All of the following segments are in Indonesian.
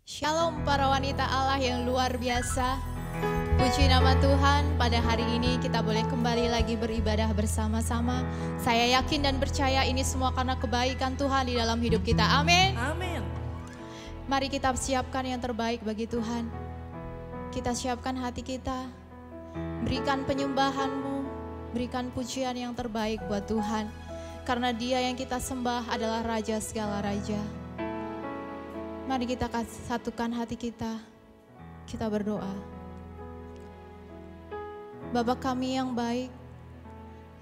Shalom para wanita Allah yang luar biasa. Puji nama Tuhan, pada hari ini kita boleh kembali lagi beribadah bersama-sama. Saya yakin dan percaya ini semua karena kebaikan Tuhan di dalam hidup kita. Amin. Amin. Mari kita siapkan yang terbaik bagi Tuhan. Kita siapkan hati kita. Berikan penyembahan-Mu, berikan pujian yang terbaik buat Tuhan. Karena Dia yang kita sembah adalah Raja segala Raja. Mari kita satukan hati kita. Kita berdoa. Bapa kami yang baik,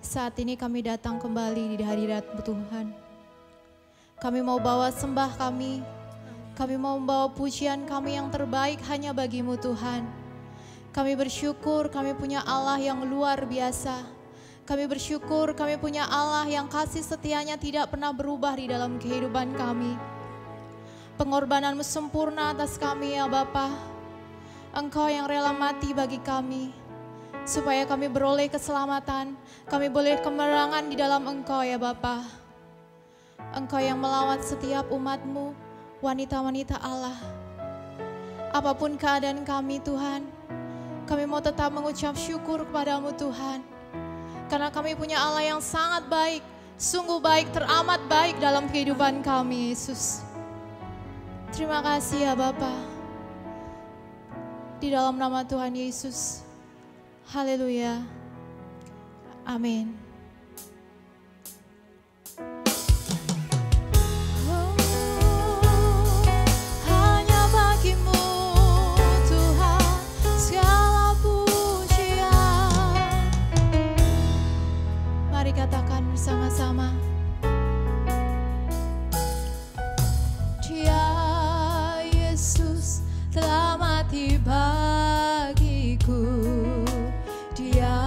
saat ini kami datang kembali di hadirat Tuhan. Kami mau bawa sembah kami mau membawa pujian kami yang terbaik hanya bagi-Mu Tuhan. Kami bersyukur kami punya Allah yang luar biasa. Kami bersyukur kami punya Allah yang kasih setianya tidak pernah berubah di dalam kehidupan kami. Pengorbanan-Mu sempurna atas kami ya Bapa. Engkau yang rela mati bagi kami, supaya kami beroleh keselamatan, kami boleh kemenangan di dalam Engkau ya Bapa. Engkau yang melawat setiap umat-Mu, wanita-wanita Allah. Apapun keadaan kami Tuhan, kami mau tetap mengucap syukur kepada-Mu Tuhan. Karena kami punya Allah yang sangat baik, sungguh baik, teramat baik dalam kehidupan kami Yesus. Terima kasih ya Bapa. Di dalam nama Tuhan Yesus. Haleluya. Amin. Hanya bagi-Mu Tuhan segala pujian. Mari katakan bersama-sama. Telah mati bagiku, Dia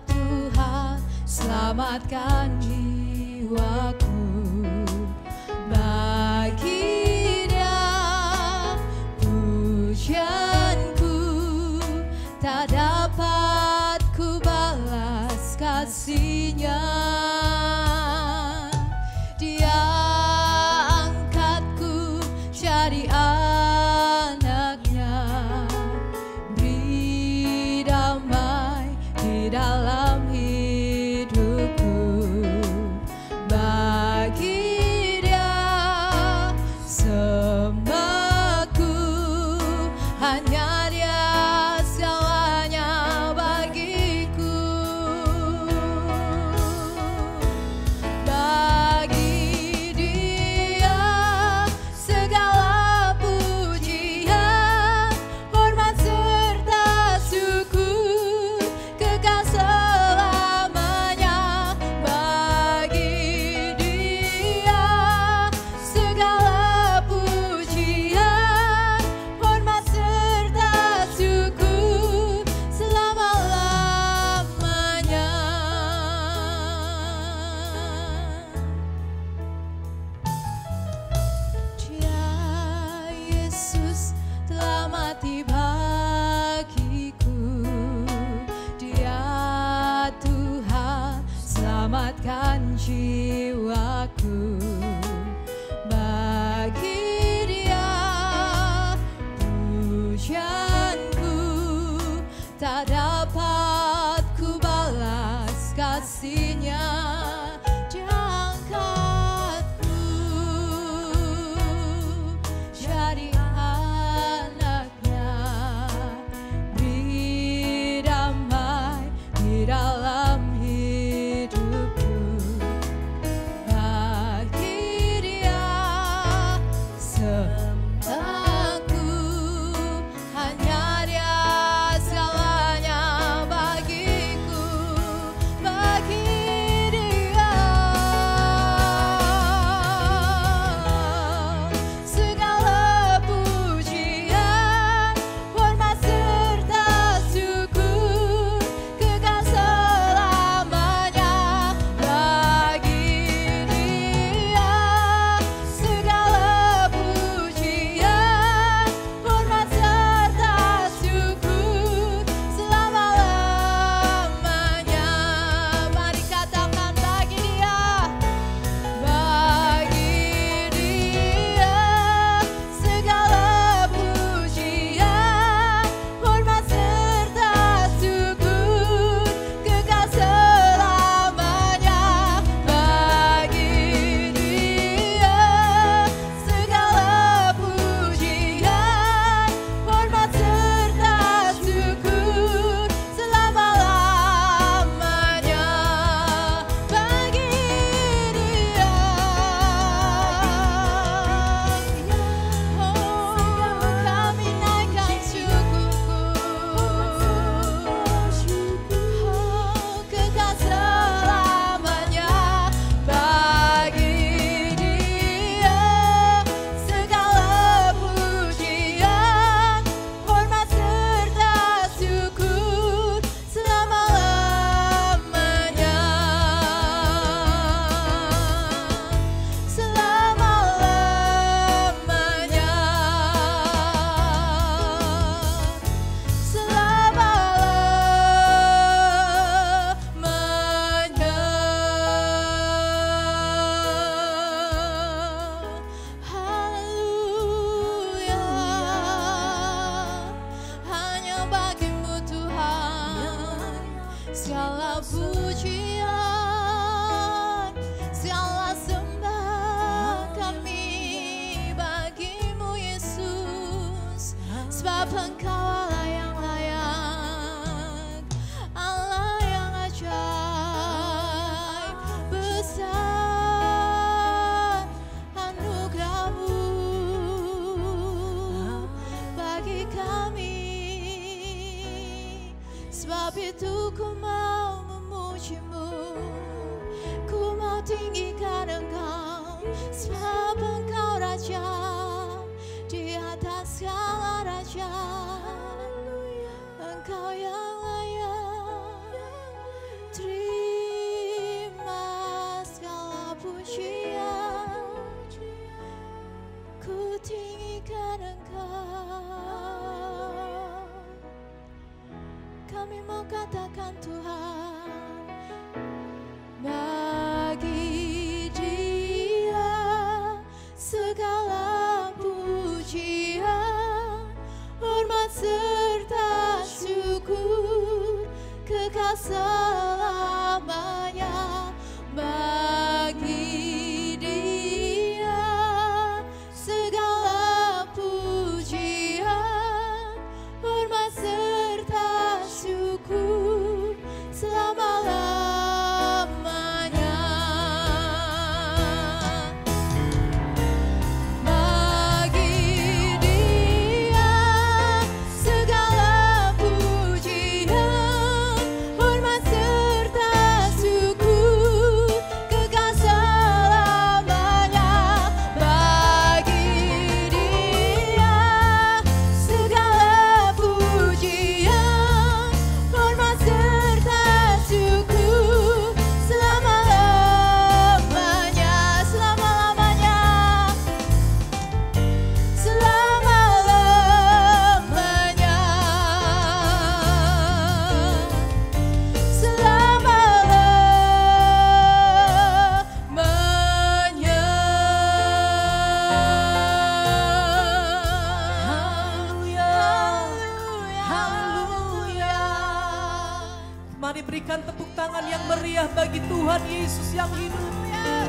Tuhan selamatkan jiwaku. Bagi Dia pujianku, tak dapat ku balas kasih-Nya. Dia angkatku jadi dalam hidupku. Bagi Dia sembahku, hanya Dia segalanya bagiku. Bagi Dia segala pujian, hormat serta syukur kekal selamanya. Bagi Dia segala pujian, hormat serta syukur selama-lamanya. Dia Yesus telah mati bagiku, Dia Tuhan selamatkan jiwaku. Bagi Dia pujianku, tak dapat ku balas kasih-Nya. Dia angkatku jadi anak-Nya, beri damai di dalam hidupku. Bagi Engkau Allah yang layak, Allah yang ajaib, besar anugerah-Mu bagi kami. Sebab itu ku mau memuji-Mu, ku mau tinggikan Engkau, sebab Engkau Raja di atas segala raja. Engkau yang layak terima segala pujian, ku tinggikan Engkau. Kami mau katakan Tuhan, bagi Dia segala pujian, hormat serta syukur, kekal selamanya. Bagi Dia segala pujian, hormat serta syukur, selama-lamanya. Bagi Dia segala pujian, hormat serta syukur, kekal selamanya. Bagi Dia segala pujian, hormat serta syukur, selama-lamanya, selama-lamanya, selama-lamanya, selama-lamanya. Haleluya. Mari berikan tepuk tangan yang meriah bagi Tuhan Yesus yang hidup.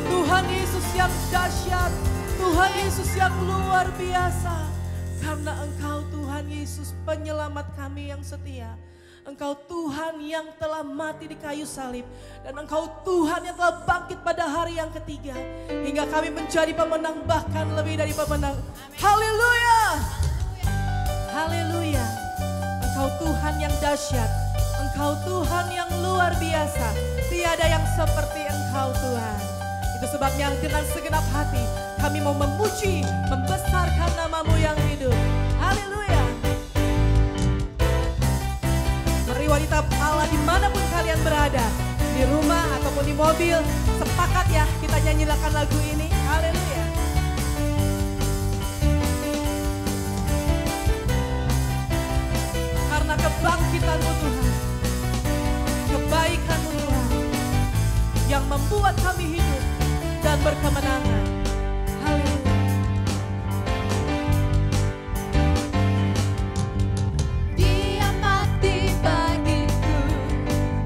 Tuhan Yesus yang dahsyat. Tuhan Yesus yang luar biasa. Karena Engkau Tuhan Yesus penyelamat kami yang setia. Engkau Tuhan yang telah mati di kayu salib. Dan Engkau Tuhan yang telah bangkit pada hari yang ketiga. Hingga kami menjadi pemenang, bahkan lebih dari pemenang. Haleluya. Haleluya. Engkau Tuhan yang dahsyat. Engkau Tuhan yang luar biasa. Tiada yang seperti Engkau Tuhan. Itu sebabnya dengan segenap hati kami mau memuji, membesarkan nama-Mu yang hidup. Haleluya. Mari wanita Allah dimanapun kalian berada, di rumah ataupun di mobil, sepakat ya kita nyanyikan lagu ini. Haleluya. Karena kebangkitan-Mu Tuhan, kebaikan-Mu Tuhan, yang membuat kami hidup dan berkemenangan. Haleluya. Dia mati bagiku,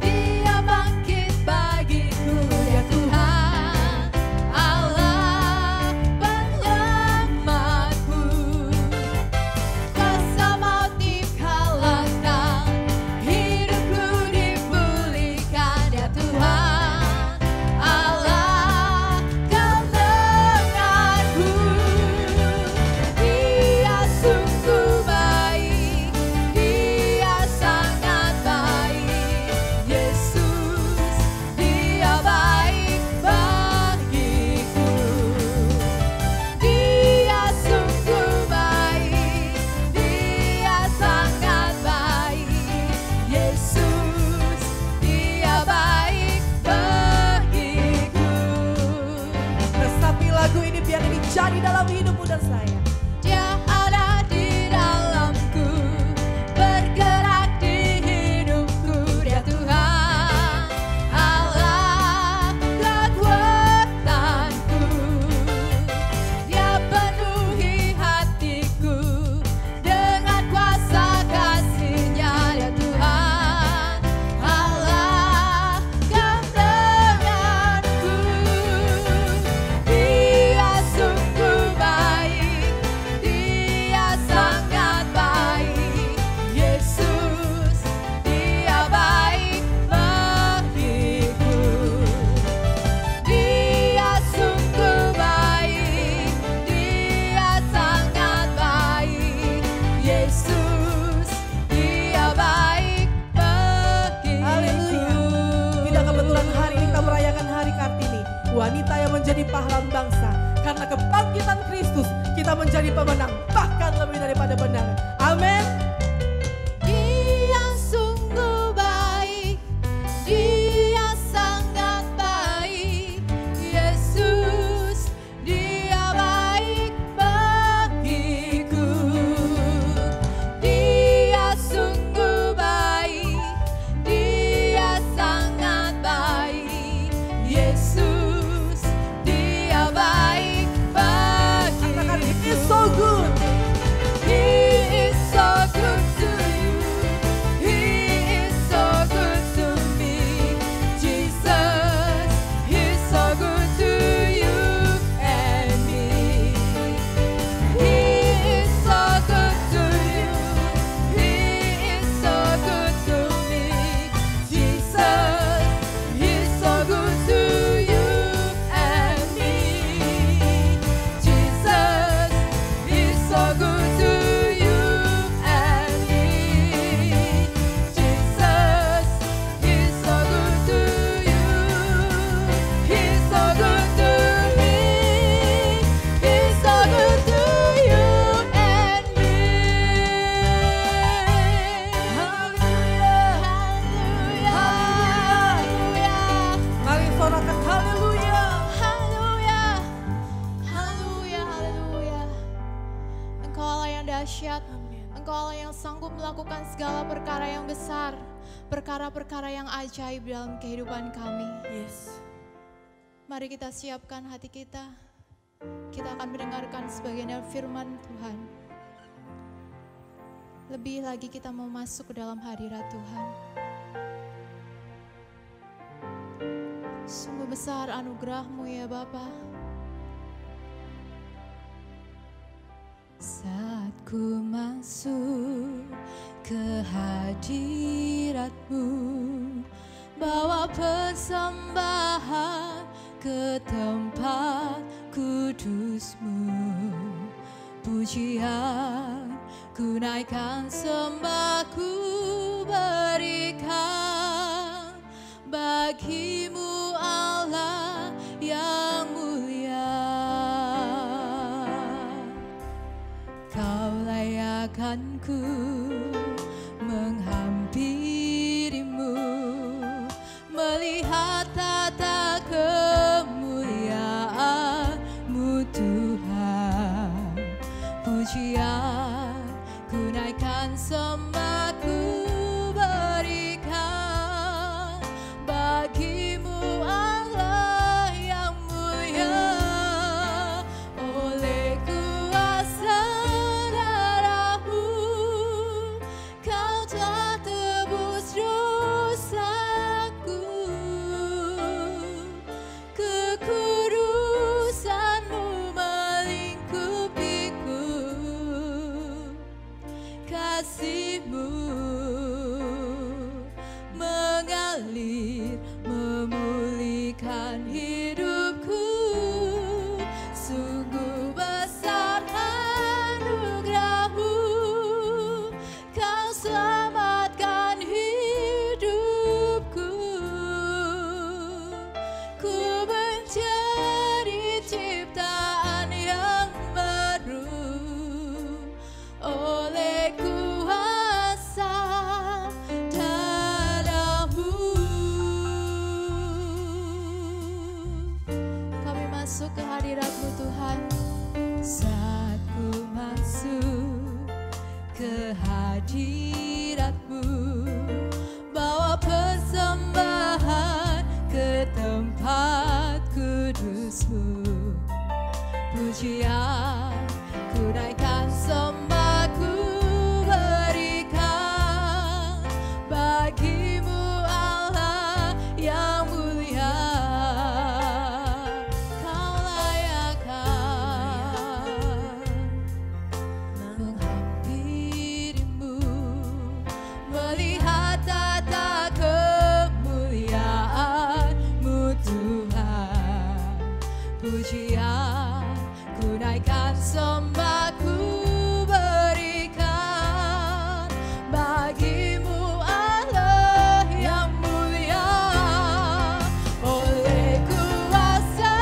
Dia bangkit bagiku, ya Tuhan Allah penyelamatku. Kuasa maut dikalahkan, hidupku dipulihkan, ya Tuhan Allah Kau denganku. Dia sungguh baik, Dia sangat baik, Yesus Dia baik bagiku. Dia sungguh baik, Dia sangat baik, Yesus Dia baik bagiku. Resapi lagu ini biar ini jadi dalam hidupmu dan saya. Dia ada di dalamku, bergerak di hidupku, Dia Tuhan Allah kekuatanku. Dia penuhi hatiku dengan kuasa kasih-Nya, Dia Tuhan Allah Kau denganku. Dia sungguh baik, wanita yang menjadi pahlawan bangsa. Karena kebangkitan Kristus kita menjadi pemenang, bahkan lebih daripada benar. Amin. Dia sungguh baik, Dia sangat baik. Yesus, Dia baik bagiku. Dia sungguh baik, Dia sangat baik. Yesus, Dia baik bagiku. Katakan, He is so good. He is so good to you. He is so good to me. Jesus, He's so good to you and me. He is so good to you. He is so good to me. Jesus, He's so good to you and me. Jesus, He's so good to you and me. Jesus, He's so good to you. He's so good to me. He's so good to you and me. Hallelujah, hallelujah, Mari sorakan haleluya. hallelujah, hallelujah, hallelujah. Engkau Allah yang dahsyat. Engkau Allah yang sanggup melakukan segala perkara yang besar, perkara-perkara yang ajaib dalam kehidupan kami. Yes. Mari kita siapkan hati kita. Kita akan mendengarkan sebagian dari firman Tuhan. Lebih lagi kita mau masuk ke dalam hadirat Tuhan. Sungguh besar anugerah-Mu ya Bapa. Saat ku masuk ke hadirat-Mu, bawa persembahan ke tempat kudus-Mu. Pujian ku naikkan, sembah ku berikan bagi-Mu Allah yang mulia. Kau layakkan ku menghampirimu, melihat tata kemuliaan-Mu Tuhan. Pujian ku naikkan, sembah ku berikan bagi-Mu Allah yang mulia. Oleh kuasa darah-Mu, Kau telah tebus dosaku. Kekudusan-Mu melingkupiku, kasih-Mu mengalir, memulihkan hidupku. Sungguh besar anugerah-Mu, Kau selamatkan hidupku. Ku menjadi ciptaan yang baru oleh kuasa darah-Mu. Kami masuk ke hadirat-Mu Tuhan. Saat ku masuk ke hadirat-Mu, bawa persembahan ke tempat kudus-Mu. Pujian ku naikkan, sembah ku berikan bagi-Mu Allah yang mulia. Kau layakkan menghampirimu, melihat tata kemuliaan-Mu Tuhan. Pujian ku naikkan, sembah ku berikan bagi-Mu Allah yang mulia. Oleh kuasa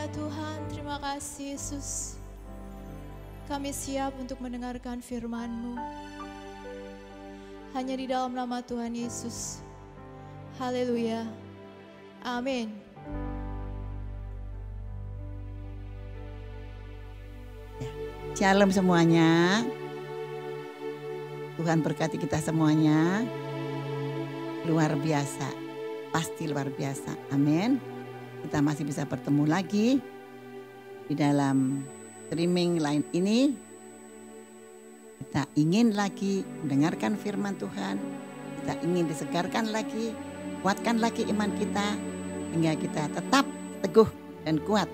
Haleluya Tuhan, terima kasih Yesus. Kami siap untuk mendengarkan firman-Mu. Hanya di dalam nama Tuhan Yesus. Haleluya. Amin. Shalom semuanya. Tuhan berkati kita semuanya. Luar biasa. Pasti luar biasa. Amin. Kita masih bisa bertemu lagi di dalam streaming lain ini. Kita ingin lagi mendengarkan firman Tuhan. Kita ingin disegarkan lagi, kuatkan lagi iman kita, hingga kita tetap teguh dan kuat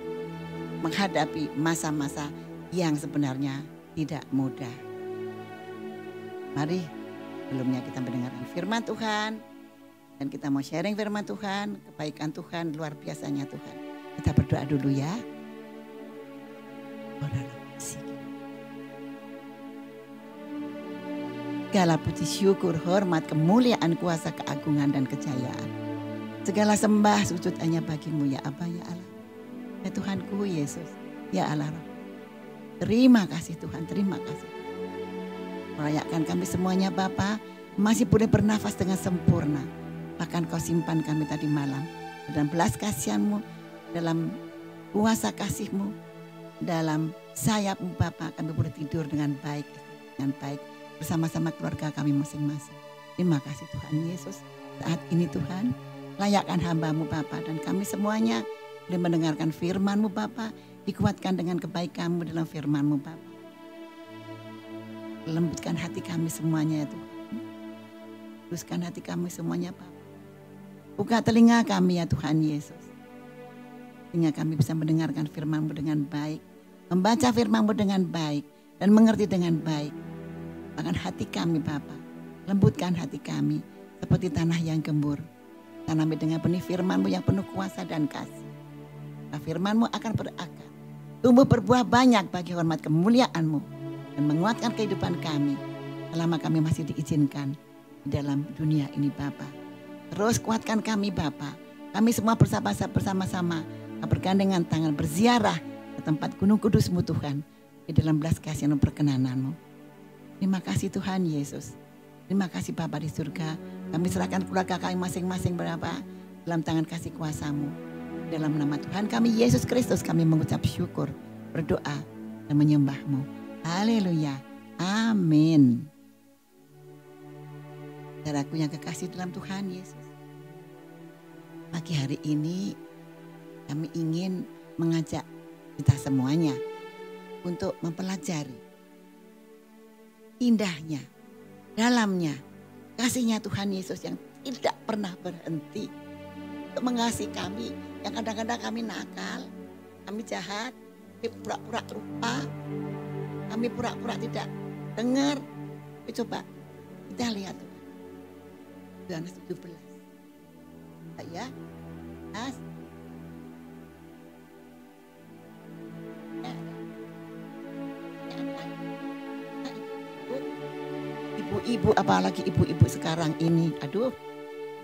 menghadapi masa-masa yang sebenarnya tidak mudah. Mari sebelumnya kita mendengarkan firman Tuhan. Dan kita mau sharing firman Tuhan, kebaikan Tuhan, luar biasanya Tuhan. Kita berdoa dulu ya. Segala puji syukur, hormat, kemuliaan, kuasa, keagungan, dan kejayaan. Segala sembah sujud hanya bagi-Mu ya Aba ya Allah. Ya Tuhanku Yesus, ya Allah. Terima kasih Tuhan, terima kasih. Merayakan kami semuanya Bapa, masih boleh bernafas dengan sempurna. Bahkan Kau simpan kami tadi malam dalam belas kasihan-Mu, dalam kuasa kasih-Mu, dalam sayap-Mu Bapa, kami boleh tidur dengan baik bersama-sama keluarga kami masing-masing. Terima kasih Tuhan Yesus. Saat ini Tuhan, layakkan hamba-Mu Bapa, dan kami semuanya boleh mendengarkan firman-Mu Bapa, dikuatkan dengan kebaikan-Mu dalam firman-Mu Bapa. Lembutkan hati kami semuanya ya Tuhan. Luruskan hati kami semuanya Bapa. Buka telinga kami ya Tuhan Yesus. Sehingga kami bisa mendengarkan firman-Mu dengan baik. Membaca firman-Mu dengan baik. Dan mengerti dengan baik. Bahkan hati kami Bapa. Lembutkan hati kami. Seperti tanah yang gembur. Tanami dengan benih firman-Mu yang penuh kuasa dan kasih. Nah, firman-Mu akan berakar. Tumbuh berbuah banyak bagi hormat kemuliaan-Mu. Dan menguatkan kehidupan kami. Selama kami masih diizinkan di dalam dunia ini Bapa. Terus kuatkan kami Bapa. Kami semua bersama-sama bergandengan tangan berziarah ke tempat gunung kudus-Mu Tuhan. Di dalam belas kasihan dan perkenanan-Mu. Terima kasih Tuhan Yesus. Terima kasih Bapa di surga. Kami serahkan keluarga kami masing-masing Bapa dalam tangan kasih kuasa-Mu. Dalam nama Tuhan kami Yesus Kristus kami mengucap syukur, berdoa dan menyembah-Mu. Haleluya. Amin. Saudaraku yang kekasih dalam Tuhan Yesus. Pagi hari ini kami ingin mengajak kita semuanya untuk mempelajari indahnya, dalamnya, kasihnya Tuhan Yesus yang tidak pernah berhenti untuk mengasihi kami. Yang kadang-kadang kami nakal, kami jahat, kami pura-pura lupa, kami pura-pura tidak dengar. Coba kita lihat Yohanes 17. Ya, ibu-ibu, apalagi ibu-ibu sekarang ini, aduh,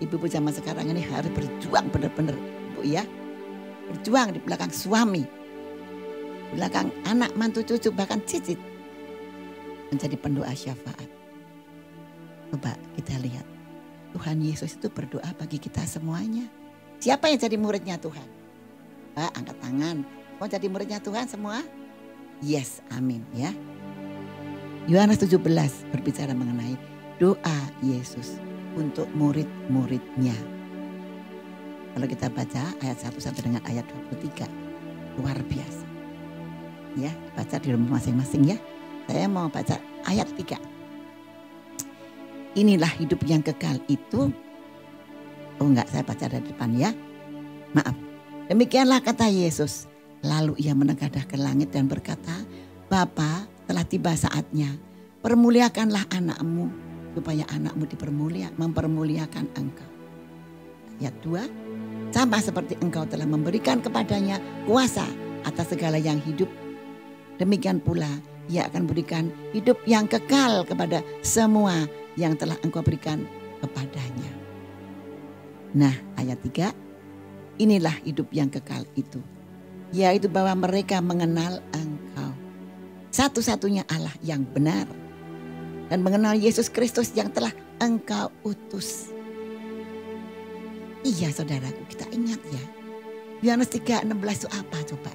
ibu-ibu zaman sekarang ini harus berjuang benar-benar, Bu ya, berjuang di belakang suami, di belakang anak, mantu, cucu, bahkan cicit, menjadi pendoa syafaat. Coba kita lihat. Tuhan Yesus itu berdoa bagi kita semuanya. Siapa yang jadi muridnya Tuhan? Pak, angkat tangan. Mau jadi muridnya Tuhan semua? Yes, amin ya. Yohanes 17 berbicara mengenai doa Yesus untuk murid-muridnya. Kalau kita baca ayat 1 sampai dengan ayat 23. Luar biasa. Ya, baca di rumah masing-masing ya. Saya mau baca ayat 3. Inilah hidup yang kekal itu. Oh enggak, saya baca dari depan ya. Maaf. Demikianlah kata Yesus. Lalu ia menengadah ke langit dan berkata, Bapa, telah tiba saatnya. Permuliakanlah anakmu supaya anakmu mempermuliakan engkau. Ayat 2. Sama seperti engkau telah memberikan kepadanya kuasa atas segala yang hidup. Demikian pula ia akan berikan hidup yang kekal kepada semua yang telah engkau berikan kepadanya. Nah, ayat 3, inilah hidup yang kekal itu, yaitu bahwa mereka mengenal Engkau, satu-satunya Allah yang benar, dan mengenal Yesus Kristus yang telah Engkau utus. Iya saudaraku, kita ingat ya, Yohanes 3:16 itu apa coba?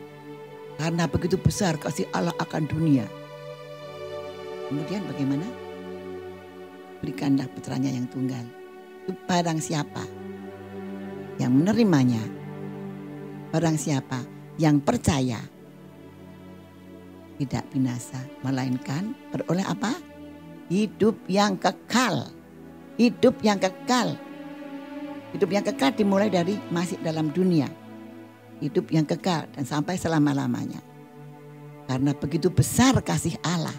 Karena begitu besar kasih Allah akan dunia. Kemudian bagaimana? Berikanlah putranya yang tunggal. Itu barang siapa yang menerimanya, barang siapa yang percaya, tidak binasa, melainkan beroleh apa? Hidup yang kekal. Hidup yang kekal. Hidup yang kekal dimulai dari masih dalam dunia. Hidup yang kekal dan sampai selama-lamanya. Karena begitu besar kasih Allah.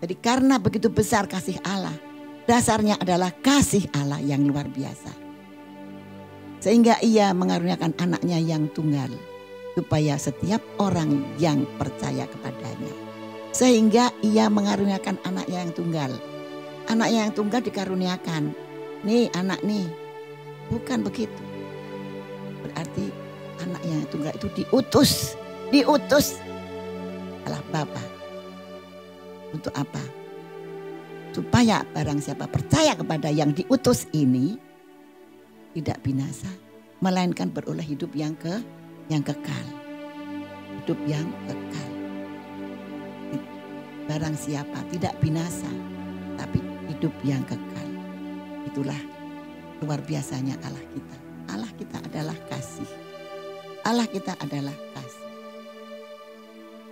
Jadi karena begitu besar kasih Allah, dasarnya adalah kasih Allah yang luar biasa. Sehingga ia mengaruniakan anaknya yang tunggal, supaya setiap orang yang percaya kepadanya. Sehingga ia mengaruniakan anaknya yang tunggal. Anaknya yang tunggal dikaruniakan. Nih anak nih. Bukan begitu. Berarti anaknya yang tunggal itu diutus. Diutus oleh Bapa. Untuk apa? Supaya barang siapa percaya kepada yang diutus ini tidak binasa, melainkan beroleh hidup yang kekal. Hidup yang kekal. Barang siapa tidak binasa, tapi hidup yang kekal. Itulah luar biasanya Allah kita. Allah kita adalah kasih. Allah kita adalah kasih.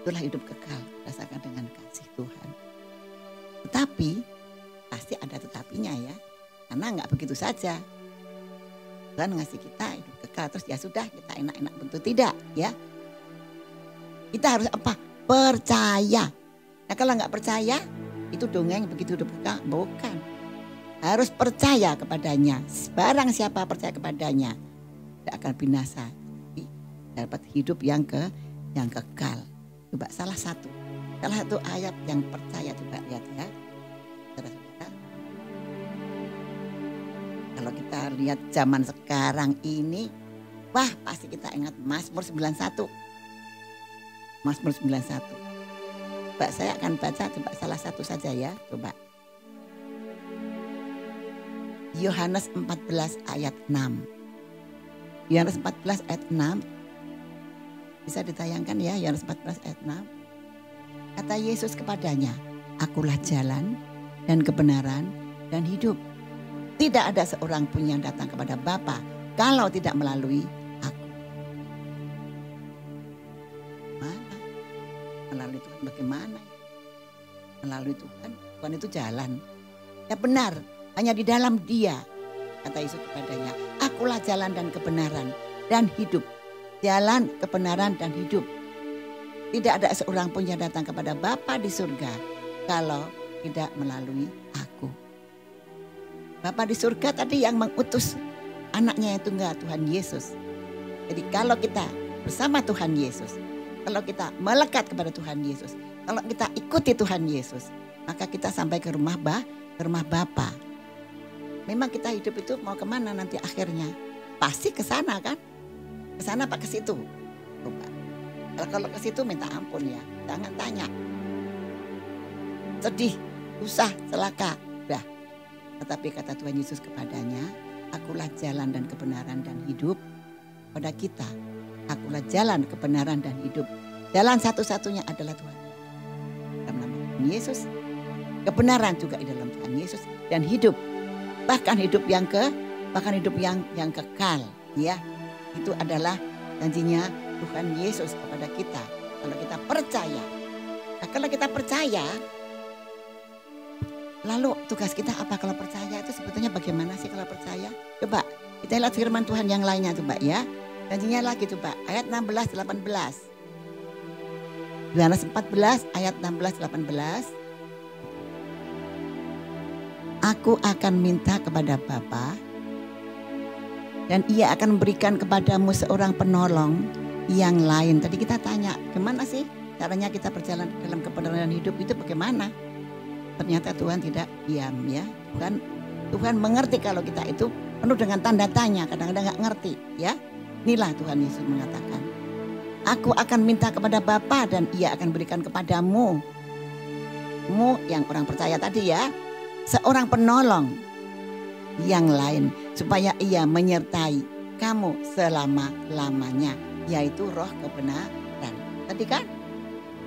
Itulah hidup kekal berdasarkan dengan kasih Tuhan. Tetapi pasti ada tetapinya ya. Karena nggak begitu saja. Tuhan ngasih kita hidup kekal terus ya sudah kita enak-enak, bentuk tidak ya. Kita harus apa? Percaya. Nah kalau nggak percaya itu dongeng begitu hidup kekal, bukan. Harus percaya kepadanya. Barang siapa percaya kepadanya tidak akan binasa, tapi dapat hidup yang kekal. Coba salah satu ayat yang percaya coba lihat ya. Saudara-saudara. Kalau kita lihat zaman sekarang ini, wah pasti kita ingat Mazmur 91. Mazmur 91. Coba saya akan baca coba salah satu saja ya, coba. Yohanes 14 ayat 6. Yohanes 14 ayat 6. Bisa ditayangkan ya, Yohanes 14 ayat 6. Kata Yesus kepadanya, akulah jalan dan kebenaran dan hidup. Tidak ada seorang pun yang datang kepada Bapa kalau tidak melalui aku. Mana? Melalui Tuhan bagaimana? Melalui Tuhan, Tuhan itu jalan. Ya benar, hanya di dalam Dia. Kata Yesus kepadanya, akulah jalan dan kebenaran dan hidup. Jalan, kebenaran dan hidup. Tidak ada seorang pun yang datang kepada Bapa di surga kalau tidak melalui aku. Bapa di surga tadi yang mengutus anaknya yang tunggal, Tuhan Yesus. Jadi kalau kita bersama Tuhan Yesus, kalau kita melekat kepada Tuhan Yesus, kalau kita ikuti Tuhan Yesus, maka kita sampai ke rumah Bapa. Memang kita hidup itu mau kemana nanti akhirnya? Pasti ke sana kan? Ke sana apa ke situ? Coba. Kalau ke situ minta ampun ya, jangan tanya. Sedih, susah, celaka, dah. Tetapi kata Tuhan Yesus kepadanya, akulah jalan dan kebenaran dan hidup. Pada kita, akulah jalan, kebenaran dan hidup. Jalan satu-satunya adalah Tuhan. Dalam nama Tuhan Yesus, kebenaran juga di dalam Tuhan Yesus dan hidup. Bahkan hidup yang kekal, ya. Itu adalah janjinya Tuhan Yesus kepada kita. Kalau kita percaya. Nah, kalau kita percaya, lalu tugas kita apa kalau percaya itu sebetulnya bagaimana sih kalau percaya? Coba kita lihat firman Tuhan yang lainnya coba ya. Janjinya lagi coba ayat 16-18. Yohanes 14 ayat 16-18. Aku akan minta kepada Bapa dan Ia akan memberikan kepadamu seorang penolong yang lain. Tadi kita tanya, gimana sih caranya kita berjalan dalam kebenaran hidup itu bagaimana? Ternyata Tuhan tidak diam ya. Tuhan mengerti kalau kita itu penuh dengan tanda tanya, kadang-kadang nggak ngerti ya. Inilah Tuhan Yesus mengatakan, Aku akan minta kepada Bapa dan Ia akan berikan kepadamu. Mu yang orang percaya tadi ya, seorang penolong yang lain supaya Ia menyertai kamu selama-lamanya, yaitu roh kebenaran. Tadi kan,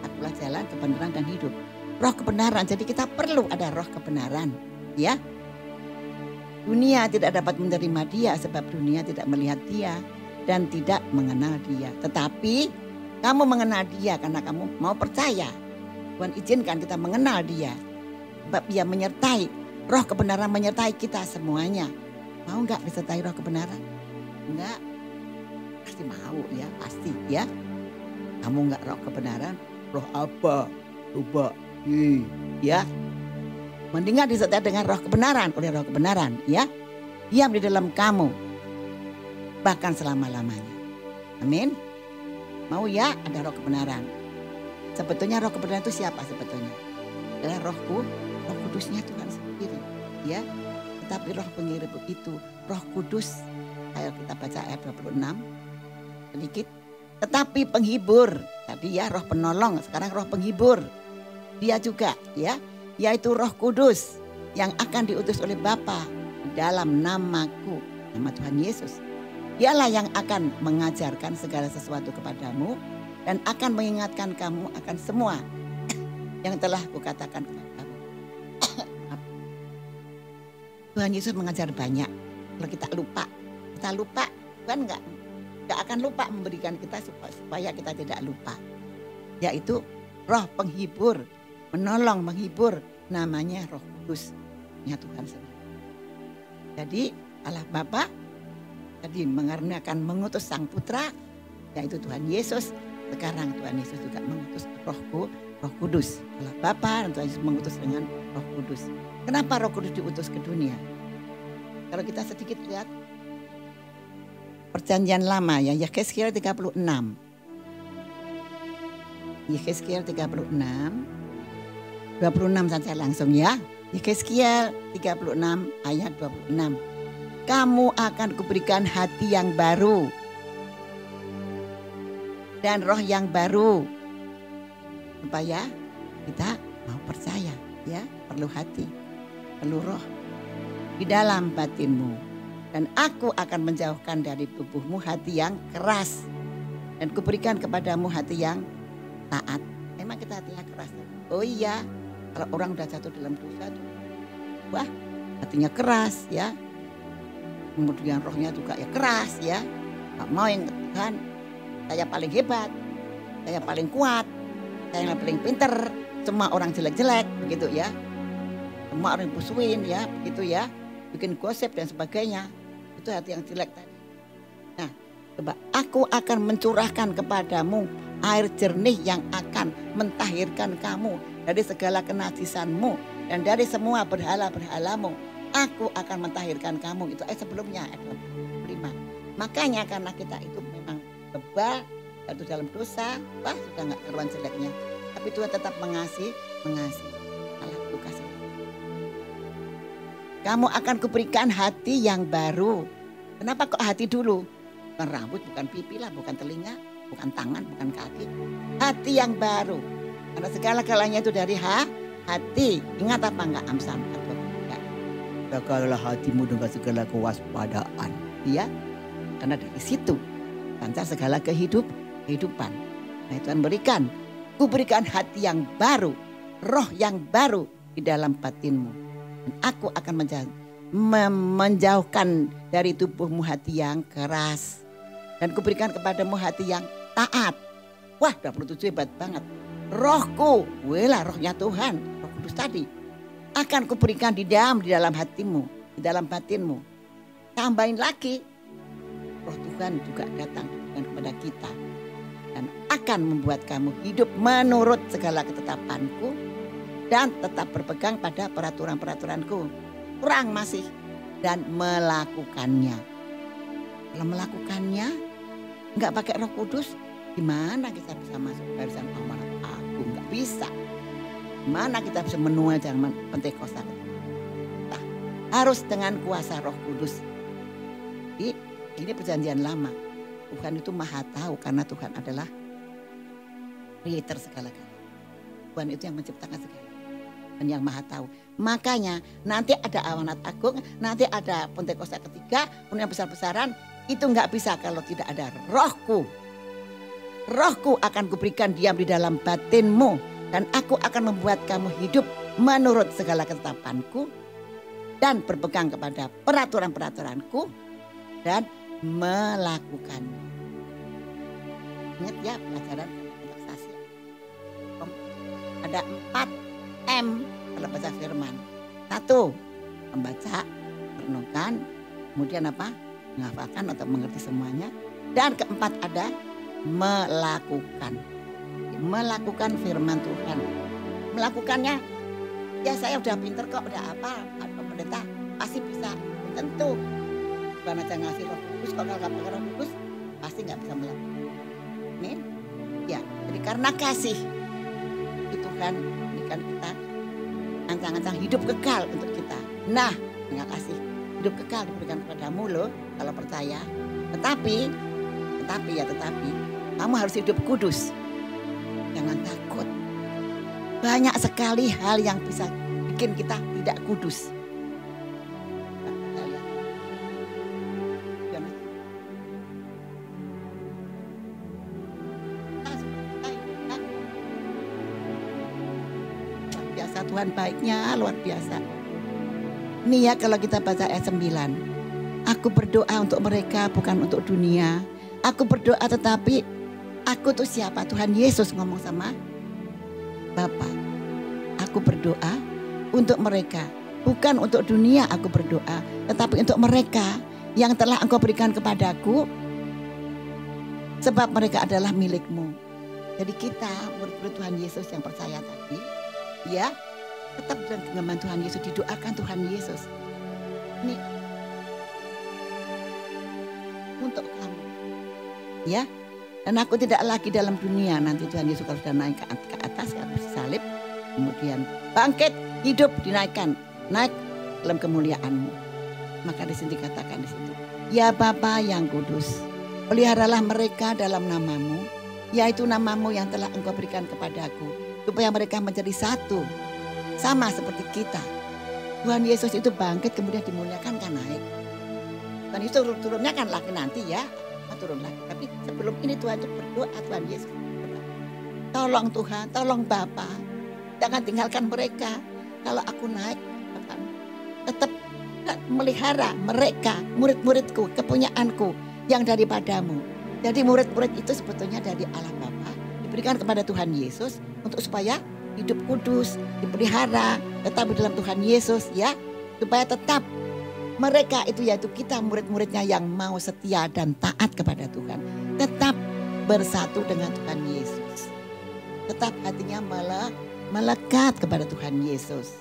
akulah jalan kebenaran dan hidup. Roh kebenaran, jadi kita perlu ada roh kebenaran, ya. Dunia tidak dapat menerima Dia sebab dunia tidak melihat Dia dan tidak mengenal Dia. Tetapi kamu mengenal Dia karena kamu mau percaya. Tuhan izinkan kita mengenal Dia. Sebab Dia menyertai, roh kebenaran menyertai kita semuanya. Mau gak disertai roh kebenaran? Enggak? Pasti mau ya, pasti ya. Kamu gak roh kebenaran, roh apa? Coba, ya. Mendingan disertai dengan roh kebenaran, oleh roh kebenaran ya. Diam di dalam kamu, bahkan selama-lamanya. Amin. Mau ya ada roh kebenaran. Sebetulnya roh kebenaran itu siapa sebetulnya? Adalah roh kudusnya Tuhan sendiri. Ya. Tetapi roh pengirim itu, roh kudus. Ayo kita baca ayat 26 sedikit. Tetapi penghibur, tadi ya roh penolong, sekarang roh penghibur. Dia juga ya, yaitu Roh Kudus yang akan diutus oleh Bapa dalam namaku, nama Tuhan Yesus. Dialah yang akan mengajarkan segala sesuatu kepadamu dan akan mengingatkan kamu akan semua yang telah kukatakan kepadamu. Tuhan Yesus mengajar banyak. Kalau kita lupa Tuhan nggak akan lupa memberikan kita supaya kita tidak lupa. Yaitu roh penghibur, menolong, menghibur, namanya Roh Kudus, ya Tuhan sendiri. Jadi Allah Bapa tadi mengaruniakan mengutus Sang Putra, yaitu Tuhan Yesus. Sekarang Tuhan Yesus juga mengutus Roh Kudus. Allah Bapa dan Tuhan Yesus mengutus dengan Roh Kudus. Kenapa Roh Kudus diutus ke dunia? Kalau kita sedikit lihat Perjanjian Lama ya, Yehezkiel 36. Yehezkiel 36. 26 saja langsung ya. Yehezkiel 36 ayat 26. Kamu akan kuberikan hati yang baru dan roh yang baru. Supaya kita mau percaya ya, perlu hati, perlu roh di dalam batinmu. Dan aku akan menjauhkan dari tubuhmu hati yang keras dan kuberikan kepadamu hati yang taat. Memang kita hatinya keras. Oh iya, kalau orang udah jatuh dalam dosa tuh, wah hatinya keras ya. Kemudian rohnya juga ya keras ya. Gak mau yang kan, saya paling hebat, saya paling kuat, saya yang paling pinter, semua orang jelek-jelek begitu ya. Semua orang musuhin ya, begitu ya. Bikin gosip dan sebagainya. Itu hati yang jelek tadi. Nah, coba aku akan mencurahkan kepadamu air jernih yang akan mentahirkan kamu dari segala kenajisanmu dan dari semua berhala-berhalamu. Aku akan mentahirkan kamu. Itu ayat sebelumnya, ayat 25. Makanya karena kita itu memang bebal, jatuh dalam dosa, wah sudah gak keruan jeleknya. Tapi Tuhan tetap mengasihi. Allah itu kasih. Kamu akan kuberikan hati yang baru. Kenapa kok hati dulu? Bukan rambut, bukan pipi lah, bukan telinga, bukan tangan, bukan kaki. Hati yang baru. Karena segala-galanya itu dari hati. Ingat apa enggak Amsal 4:3? Jagalah hatimu dengan segala kewaspadaan. Ya, karena dari situ pancar segala kehidupan. Nah Tuhan berikan. Kuberikan hati yang baru, roh yang baru di dalam batinmu. Dan aku akan menjauhkan dari tubuhmu hati yang keras. Dan kuberikan kepadamu hati yang taat. Wah 27 hebat banget. Rohku, welah rohnya Tuhan, Roh Kudus tadi. Akan kuberikan di dalam hatimu, di dalam batinmu. Tambahin lagi, roh Tuhan juga datang kepada kita. Dan akan membuat kamu hidup menurut segala ketetapanku. Dan tetap berpegang pada peraturan-peraturanku. Kurang masih. Dan melakukannya. Kalau melakukannya, nggak pakai Roh Kudus, gimana kita bisa masuk barisan amanat agung? Nggak bisa. Gimana kita bisa menuai zaman Pentakosta? Nah, harus dengan kuasa Roh Kudus. Ini perjanjian lama. Tuhan itu maha tahu karena Tuhan adalah Creator segala-galanya. Tuhan itu yang menciptakan segala. Dan yang maha tahu. Makanya nanti ada amanat agung, nanti ada Pentakosta ketiga, kemudian besar-besaran. Itu nggak bisa kalau tidak ada rohku. Rohku akan kuberikan diam di dalam batinmu. Dan aku akan membuat kamu hidup menurut segala ketetapanku. Dan berpegang kepada peraturan-peraturanku. Dan melakukannya. Ingat ya pelajaran relaksasi. Ada 4 M dalam bahasa firman. 1, membaca, merenungkan. Kemudian apa? Menghafalkan atau mengerti semuanya. Dan keempat ada melakukan. Melakukan firman Tuhan. Melakukannya, ya saya udah pinter kok, udah apa, pendeta pasti bisa. Tentu, bukan aja ngasih roh kudus, kalau nggak pakai roh kudus, pasti nggak bisa melakukan. Amin. Ya, jadi karena kasih, itu Tuhan berikan kita ancang-ancang hidup kekal untuk kita. Nah, dengan kasih hidup kekal diberikan kepadamu loh, kalau percaya. Tetapi, kamu harus hidup kudus. Jangan takut. Banyak sekali hal yang bisa bikin kita tidak kudus. Luar biasa Tuhan baiknya, luar biasa. Ini ya kalau kita baca ayat 9. Aku berdoa untuk mereka bukan untuk dunia. Aku berdoa tetapi aku tuh siapa? Tuhan Yesus ngomong sama Bapa. Aku berdoa untuk mereka. Bukan untuk dunia aku berdoa. Tetapi untuk mereka yang telah Engkau berikan kepadaku. Sebab mereka adalah milikmu. Jadi kita murid-murid Tuhan Yesus yang percaya tadi. Ya tetap dalam genggaman Tuhan Yesus. Didoakan Tuhan Yesus. Ini untuk kamu. Ya. Dan aku tidak lagi dalam dunia. Nanti Tuhan Yesus kalau sudah naik ke atas, ke atas salib. Kemudian bangkit, hidup, dinaikkan. Naik dalam kemuliaanmu. Maka di sini dikatakan di situ. Ya Bapa yang kudus, peliharalah mereka dalam namamu. Yaitu namamu yang telah Engkau berikan kepadaku. Supaya mereka menjadi satu. Sama seperti kita. Tuhan Yesus itu bangkit kemudian dimuliakan kan naik. Tuhan Yesus turunnya kan lagi nanti ya. Turun lagi. Tapi sebelum ini Tuhan itu berdoa, Tuhan Yesus berdoa. Tolong Tuhan, tolong Bapa, jangan tinggalkan mereka. Kalau aku naik, akan tetap melihara mereka, murid-muridku, kepunyaanku yang daripadamu. Jadi murid-murid itu sebetulnya dari Allah Bapa, diberikan kepada Tuhan Yesus untuk supaya hidup kudus, dipelihara, tetap di dalam Tuhan Yesus ya, supaya tetap mereka itu yaitu kita murid-muridnya yang mau setia dan taat kepada Tuhan. Tetap bersatu dengan Tuhan Yesus. Tetap hatinya melekat kepada Tuhan Yesus.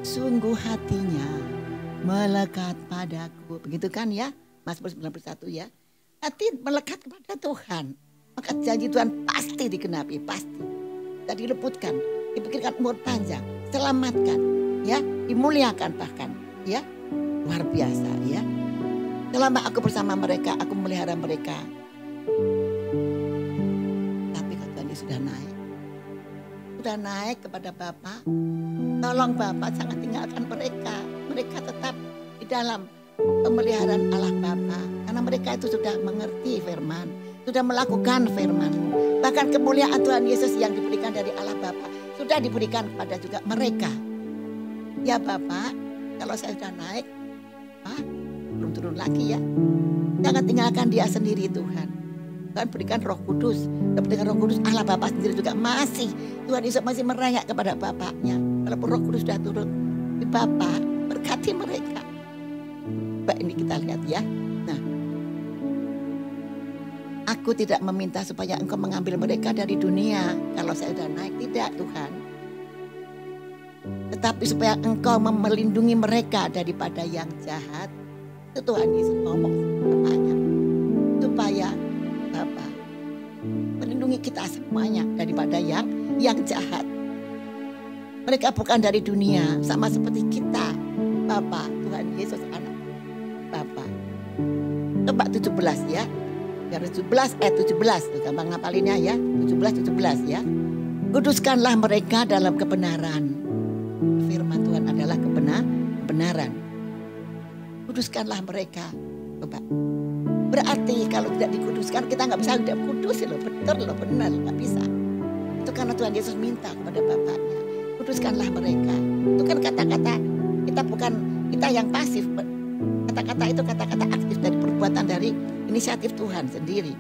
Sungguh hatinya melekat padaku. Begitu kan ya? Mazmur 91 ya. Hati melekat kepada Tuhan. Maka janji Tuhan pasti digenapi. Pasti. Dan diluputkan. Dipikirkan umur panjang. Selamatkan. Ya. Dimuliakan bahkan. Ya. Luar biasa ya. Selama aku bersama mereka, aku memelihara mereka. Tapi kalau Tuhan sudah naik. Sudah naik kepada Bapa. Tolong Bapa jangan tinggalkan mereka. Mereka tetap di dalam pemeliharaan Allah Bapa. Karena mereka itu sudah mengerti firman. Sudah melakukan firman. Bahkan kemuliaan Tuhan Yesus yang diberikan dari Allah Bapa. Sudah diberikan kepada juga mereka. Ya Bapa, kalau saya sudah naik. Belum turun lagi ya. Jangan tinggalkan dia sendiri Tuhan. Tuhan berikan Roh Kudus. Dan berikan Roh Kudus Allah Bapa sendiri juga masih. Tuhan Yesus masih merayak kepada Bapaknya. Walaupun Roh Kudus sudah turun di Bapa, berkati mereka. Baik ini kita lihat ya. Nah, aku tidak meminta supaya Engkau mengambil mereka dari dunia. Kalau saya sudah naik, tidak Tuhan. Tetapi supaya Engkau melindungi mereka daripada yang jahat. Itu Tuhan Yesus ngomong Bapaknya. Supaya Bapa melindungi kita semuanya daripada yang jahat. Mereka bukan dari dunia, sama seperti kita. Bapa, Tuhan Yesus anak Bapa. Coba 17 ya. Biar 17 ayat 17 tuh gampang ngapalinnya ya. 17 ya. Kuduskanlah mereka dalam kebenaran. Firman Tuhan adalah kebenaran. Kuduskanlah mereka. Coba. Berarti kalau tidak dikuduskan kita nggak bisa hidup kudus loh. Benar nggak bisa. Itu karena Tuhan Yesus minta kepada Bapaknya. Kuduskanlah mereka. Itu kan kata-kata kita yang pasif. Kata-kata itu kata-kata aktif dari perbuatan dari inisiatif Tuhan sendiri.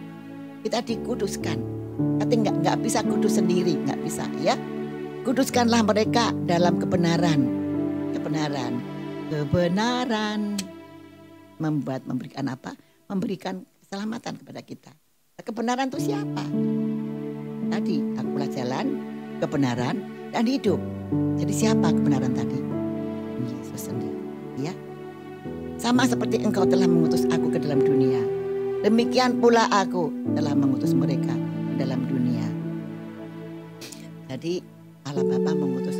Kita dikuduskan. Tapi nggak bisa kudus sendiri, nggak bisa ya. Kuduskanlah mereka dalam kebenaran. Kebenaran memberikan apa? Memberikan keselamatan kepada kita. Kebenaran itu siapa? Tadi akulah jalan, kebenaran dan hidup. Jadi siapa kebenaran tadi? Yesus sendiri, ya. Sama seperti engkau telah mengutus aku ke dalam dunia, demikian pula aku telah mengutus mereka ke dalam dunia. Jadi Allah Bapa mengutus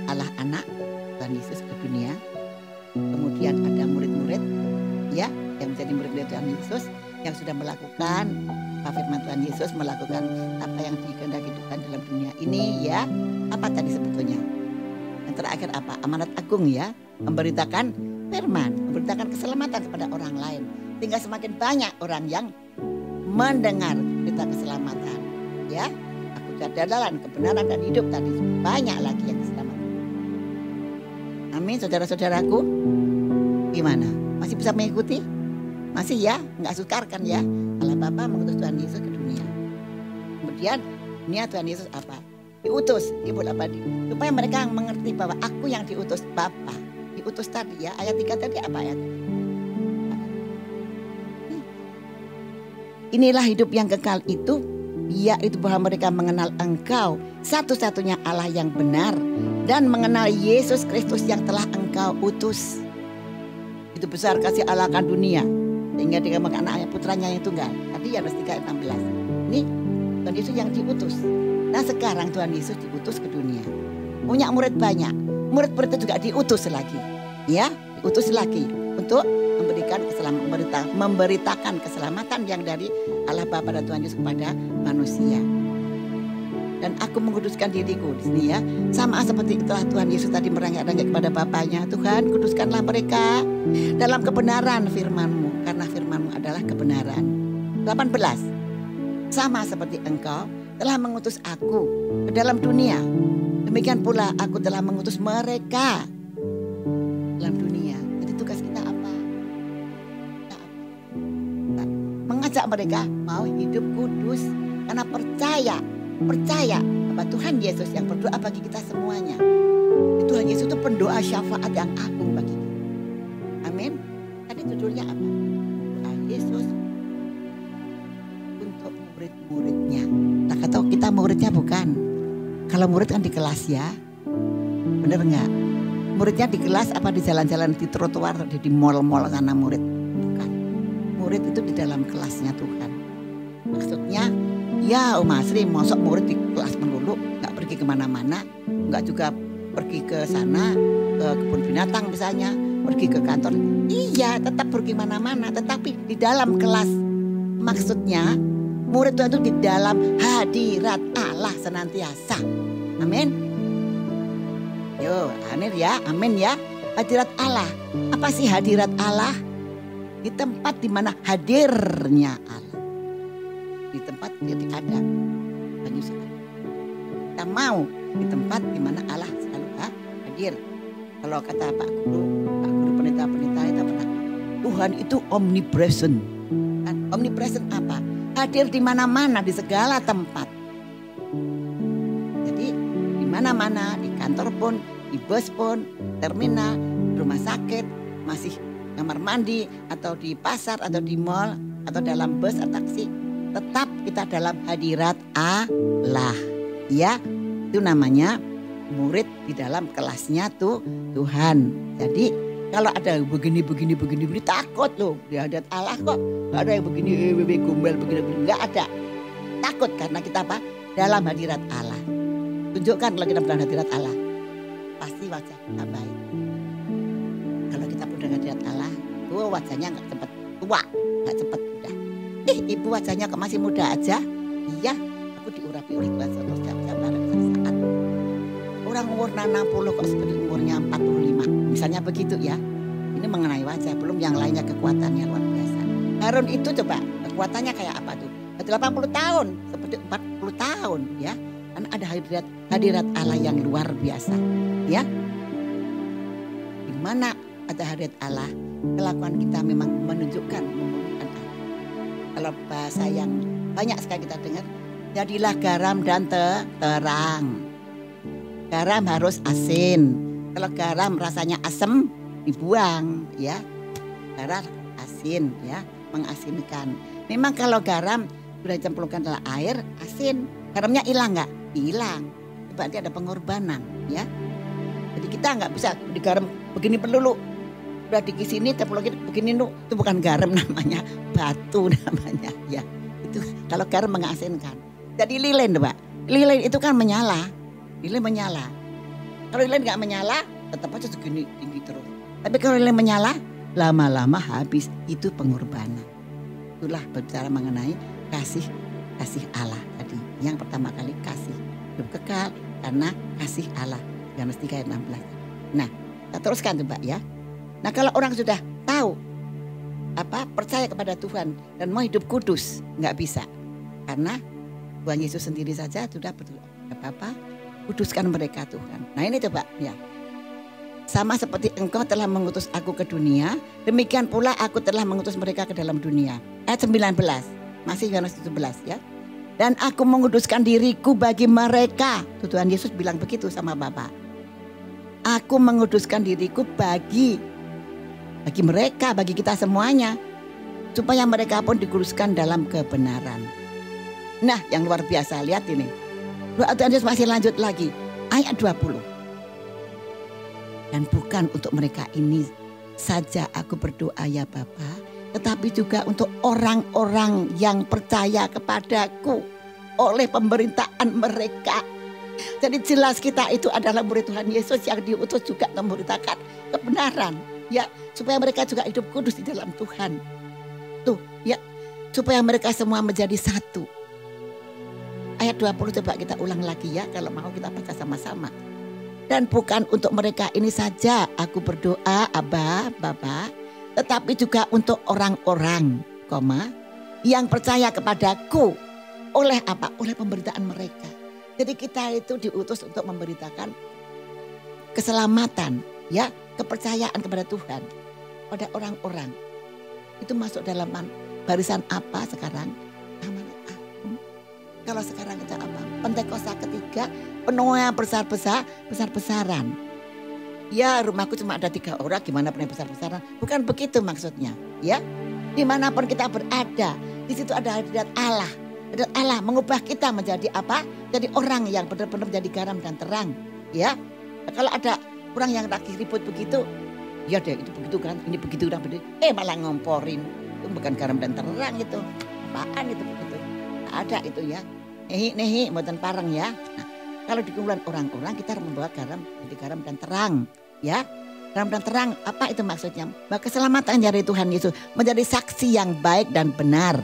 Allah Anak Tuhan Yesus ke dunia. Kemudian ada murid-murid ya yang menjadi murid-murid Tuhan Yesus yang sudah melakukan firman Tuhan Yesus, melakukan apa yang dikehendaki Tuhan dalam dunia ini ya. Apa tadi sebetulnya? Yang terakhir apa? Amanat agung ya, memberitakan firman, memberitakan keselamatan kepada orang lain. Sehingga semakin banyak orang yang mendengar berita keselamatan. Ya, aku jalan kebenaran dan hidup tadi. Banyak lagi yang diselamatkan. Amin, saudara-saudaraku. Gimana? Masih bisa mengikuti? Masih ya? Nggak sukar kan ya? Allah Bapa mengutus Tuhan Yesus ke dunia. Kemudian dunia Tuhan Yesus apa? Diutus, Ibu Abadi. Supaya mereka mengerti bahwa aku yang diutus Bapa. Diutus tadi ya, ayat 3 tadi apa ayat? Inilah hidup yang kekal itu, yaitu bahwa mereka mengenal Engkau satu-satunya Allah yang benar dan mengenal Yesus Kristus yang telah Engkau utus. Itu besar kasih Allah akan dunia sehingga dia menganak anaknya putranya yang tunggal. Tadi ya 3 ayat 16. Ini Tuhan Yesus yang diutus. Nah sekarang Tuhan Yesus diutus ke dunia. Punya murid banyak. Murid-murid itu juga diutus lagi. Ya, diutus lagi untuk memberikan memberitakan keselamatan yang dari Allah Bapa dan Tuhan Yesus kepada manusia. Dan aku menguduskan diriku di sini ya. Sama seperti itulah Tuhan Yesus tadi merengek-rengek kepada Bapaknya. Tuhan, kuduskanlah mereka dalam kebenaran firman-Mu, karena firman-Mu adalah kebenaran. 18. Sama seperti Engkau telah mengutus aku ke dalam dunia, demikian pula aku telah mengutus mereka dalam dunia. Jadi tugas kita apa? Mengajak mereka mau hidup kudus karena percaya bahwa Tuhan Yesus yang berdoa bagi kita semuanya. Tuhan Yesus itu pendoa syafaat yang agung bagi kita. Amin. Tadi judulnya apa? Doa Yesus untuk murid-muridnya. Nah, kata kita muridnya bukan. Kalau murid kan di kelas ya. Bener nggak? Muridnya di kelas apa di jalan-jalan di trotoar di mall-mall sana murid? Bukan. Murid itu di dalam kelasnya Tuhan. Maksudnya ya Asri, mosok murid di kelas melulu, nggak pergi kemana-mana, nggak juga pergi ke sana, ke kebun binatang misalnya, pergi ke kantor. Iya, tetap pergi mana-mana, tetapi di dalam kelas. Maksudnya murid Tuhan itu di dalam hadirat Allah senantiasa. Amin. Yo, amin ya. Hadirat Allah. Apa sih hadirat Allah? Di tempat di mana hadirnya Allah. Di tempat dia ada. Kita mau di tempat di mana Allah selalu hadir. Kalau kata Pak Guru pendeta-pendeta itu pernah, Tuhan itu omnipresent. Kan? Omnipresent apa? Hadir di mana-mana, di segala tempat. Jadi di mana-mana, di kantor pun, di bus pun, terminal, rumah sakit, masih kamar mandi, atau di pasar, atau di mall, atau dalam bus atau taksi, tetap kita dalam hadirat Allah. Ya, itu namanya murid di dalam kelasnya tuh Tuhan. Jadi kalau ada begini takut loh di hadirat Allah kok. Gak ada yang begini gombal begini, gak ada. Takut karena kita apa? Dalam hadirat Allah. Tunjukkan kalau kita dalam hadirat Allah, pasti wajah kita baik. Kalau kita dalam hadirat Allah, tuh wajahnya gak cepat tua, gak cepat udah. Ibu wajahnya kok masih muda aja. Iya, aku diurapi oleh Tuhan terus jam-jam saat. Orang umur 60 kok seperti umurnya 45. Misalnya begitu ya. Ini mengenai wajah, belum yang lainnya kekuatannya luar biasa. Harun itu coba kekuatannya kayak apa tuh? 80 tahun, seperti 40 tahun ya. Karena ada hadirat Allah yang luar biasa ya. Di mana ada hadirat Allah, kelakuan kita memang menunjukkan Allah. Kalau bahasa yang banyak sekali kita dengar, jadilah garam dan terang. Garam harus asin. Kalau garam rasanya asam, dibuang ya. Garam asin ya, mengasinkan. Memang kalau garam sudah dicemplungkan dalam air, asin. Garamnya hilang nggak? Hilang. Berarti ada pengorbanan ya. Jadi kita nggak bisa di garam begini pelulu. Udah di sini cemplungin begini itu bukan garam namanya, batu namanya ya. Itu kalau garam mengasinkan. Jadi lilin Pak. Lilin itu kan menyala. Lilin menyala. Kalau lilin nggak menyala, tetap aja segini tinggi terus. Tapi kalau lilin menyala, lama-lama habis. Itu pengorbanan. Itulah berbicara mengenai kasih Allah tadi. Yang pertama kali kasih hidup kekal karena kasih Allah. Yohanes 3 ayat 16. Nah, kita teruskan coba ya. Nah, kalau orang sudah tahu percaya kepada Tuhan dan mau hidup kudus, nggak bisa. Karena Tuhan Yesus sendiri saja sudah betul. Apa? Kuduskan mereka Tuhan. Nah, ini coba ya. Sama seperti engkau telah mengutus aku ke dunia, demikian pula aku telah mengutus mereka ke dalam dunia. Ayat 19, masih Yohanes 17 ya. Dan aku menguduskan diriku bagi mereka. Tuhan Yesus bilang begitu sama Bapa. Aku menguduskan diriku bagi mereka, bagi kita semuanya. Supaya mereka pun dikuduskan dalam kebenaran. Nah, yang luar biasa, lihat ini. Tuhan Yesus masih lanjut lagi. Ayat 20. Dan bukan untuk mereka ini saja aku berdoa ya Bapa, tetapi juga untuk orang-orang yang percaya kepadaku oleh pemberitaan mereka. Jadi jelas kita itu adalah murid Tuhan Yesus yang diutus juga memberitakan kebenaran. Ya, supaya mereka juga hidup kudus di dalam Tuhan. Tuh, ya, supaya mereka semua menjadi satu. Ayat 20 coba kita ulang lagi ya, kalau mau kita baca sama-sama. Dan bukan untuk mereka ini saja aku berdoa, Abba, Bapa, tetapi juga untuk orang-orang, yang percaya kepadaku oleh apa? Oleh pemberitaan mereka. Jadi kita itu diutus untuk memberitakan keselamatan, ya, kepercayaan kepada Tuhan pada orang-orang. Itu masuk dalam barisan apa sekarang? Amanat agung. Kalau sekarang kita apa? Pentakosta ketiga, penuaian besar-besaran. Ya, rumahku cuma ada 3 orang, gimana penuaian besar-besaran? Bukan begitu maksudnya, ya. Dimanapun kita berada, di situ ada hadirat Allah. Hadirat Allah mengubah kita menjadi apa? Jadi orang yang benar-benar menjadi garam dan terang, ya. Nah, kalau ada orang yang lagi ribut begitu, ya deh itu begitu kan, ini begitu kan, malah ngomporin. Itu bukan garam dan terang itu. Apaan itu begitu? Nah, ada itu ya. Nehi, mboten pareng ya. Nah, kalau di kumpulan orang-orang kita harus membawa garam, jadi garam dan terang, ya. Garam dan terang, apa itu maksudnya? Bahwa keselamatan dari Tuhan Yesus menjadi saksi yang baik dan benar.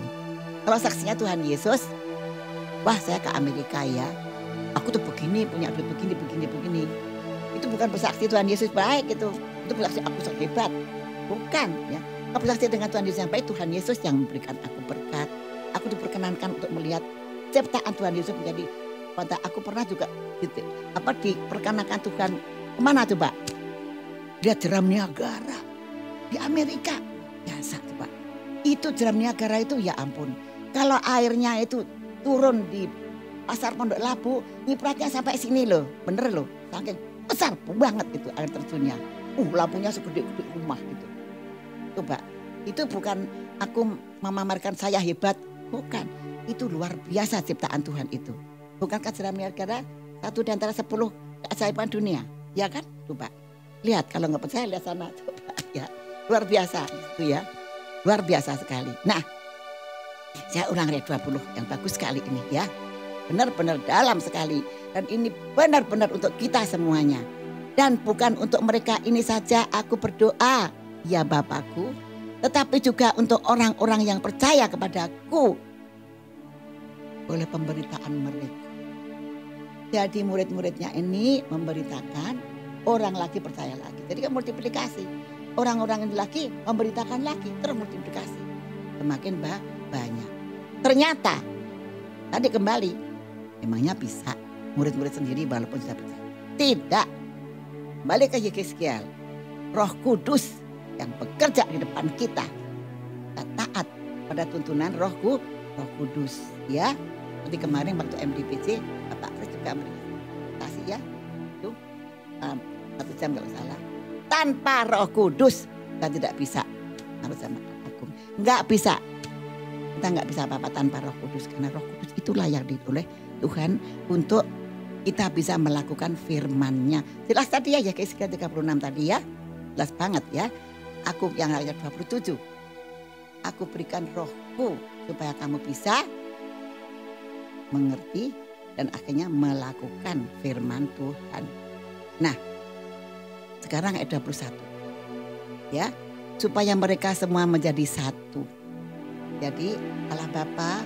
Kalau saksinya Tuhan Yesus, wah saya ke Amerika ya, aku tuh begini, punya duit begini. Itu bukan bersaksi Tuhan Yesus baik itu bersaksi aku sangat hebat. Bukan ya. Aku bersaksi dengan Tuhan Yesus yang baik, Tuhan Yesus yang memberikan aku berkat. Aku diperkenankan untuk melihat ciptaan Tuhan Yesus menjadi pada aku pernah juga diperkenankan Tuhan kemana coba? Lihat jeram Niagara di Amerika. Biasa coba. Itu jeram Niagara itu ya ampun. Kalau airnya itu turun di pasar Pondok Labu, nyipratnya sampai sini loh. Bener loh. Saking besar banget itu air terjunnya. Lampunya segede-gede rumah gitu. Coba. Itu bukan aku memamerkan saya hebat. Bukan. Itu luar biasa ciptaan Tuhan itu. Bukankah jeram Niagara satu di antara 10 keajaiban dunia? Ya kan? Coba. Lihat kalau nggak percaya lihat sana. Coba ya. Luar biasa itu ya. Luar biasa sekali. Nah, saya ulang ayat 20 yang bagus sekali ini ya. Benar-benar dalam sekali. Dan ini benar-benar untuk kita semuanya. Dan bukan untuk mereka ini saja aku berdoa. Ya Bapakku, tetapi juga untuk orang-orang yang percaya kepadaku oleh pemberitaan mereka. Jadi murid-muridnya ini memberitakan, orang lagi percaya lagi. Jadi kan multiplikasi. Orang-orang ini lagi memberitakan lagi, terus multiplikasi. Semakin banyak. Ternyata tadi kembali, emangnya bisa murid-murid sendiri walaupun sudah percaya? Tidak. Balik ke Yeskiel, Roh Kudus yang bekerja di depan kita. Kita taat pada tuntunan Roh Kudus, ya. Seperti kemarin waktu MDPC, Bapak Kris juga kasih ya, itu 1 jam kalau salah. Tanpa Roh Kudus kita tidak bisa, harus sama hukum. Nggak bisa. Kita nggak bisa apa-apa tanpa Roh Kudus, karena Roh Kudus itulah yang oleh Tuhan untuk kita bisa melakukan firman-Nya. Jelas tadi ya, Yeskiel 36 tadi ya. Jelas banget ya. Aku yang ayat 27. Aku berikan Rohku supaya kamu bisa mengerti dan akhirnya melakukan firman Tuhan. Nah, sekarang ayat 21. Ya, supaya mereka semua menjadi satu. Jadi Allah Bapa,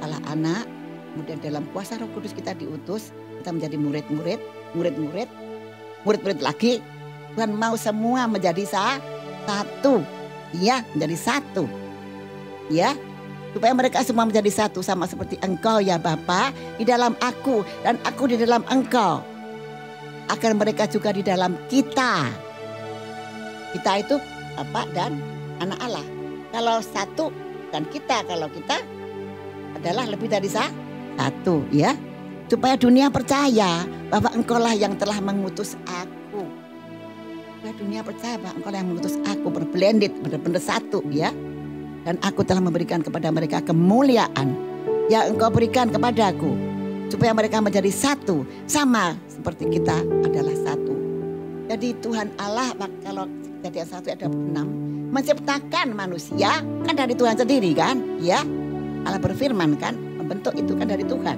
Allah Anak, kemudian dalam kuasa Roh Kudus kita diutus, kita menjadi murid-murid lagi. Tuhan mau semua menjadi satu, ya, menjadi satu, ya, supaya mereka semua menjadi satu sama seperti Engkau ya Bapa di dalam aku dan aku di dalam Engkau, agar mereka juga di dalam kita. Kita itu Bapa dan Anak Allah. Kalau satu dan kita, kalau kita adalah lebih dari satu, ya. Supaya dunia percaya bahwa Engkaulah yang telah mengutus aku. Supaya dunia percaya bahwa Engkaulah yang mengutus aku, berblended, benar-benar satu, ya. Dan aku telah memberikan kepada mereka kemuliaan yang Engkau berikan kepadaku. Supaya mereka menjadi satu, sama seperti kita adalah satu. Jadi Tuhan Allah, kalau Kejadian 1 ayat 26, menciptakan manusia kan dari Tuhan sendiri kan, ya. Allah berfirman kan, membentuk itu kan dari Tuhan.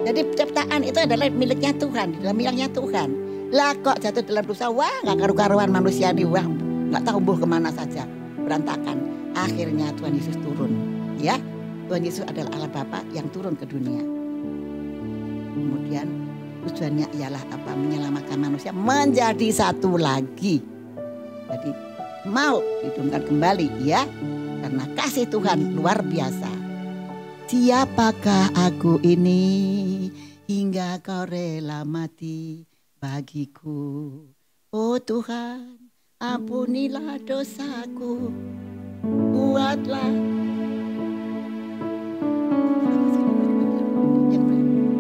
Jadi ciptaan itu adalah miliknya Tuhan, di dalam miliknya Tuhan. Lah kok jatuh dalam dosa, wah gak karu-karuan manusia nih, wah gak tumbuh kemana saja, berantakan. Akhirnya Tuhan Yesus turun, ya. Tuhan Yesus adalah Allah Bapa yang turun ke dunia. Kemudian tujuannya ialah apa? Menyelamatkan manusia menjadi satu lagi. Jadi mau dihidupkan kembali, ya. Karena kasih Tuhan luar biasa. Siapakah aku ini hingga kau rela mati bagiku? Oh Tuhan, ampunilah dosaku, buatlah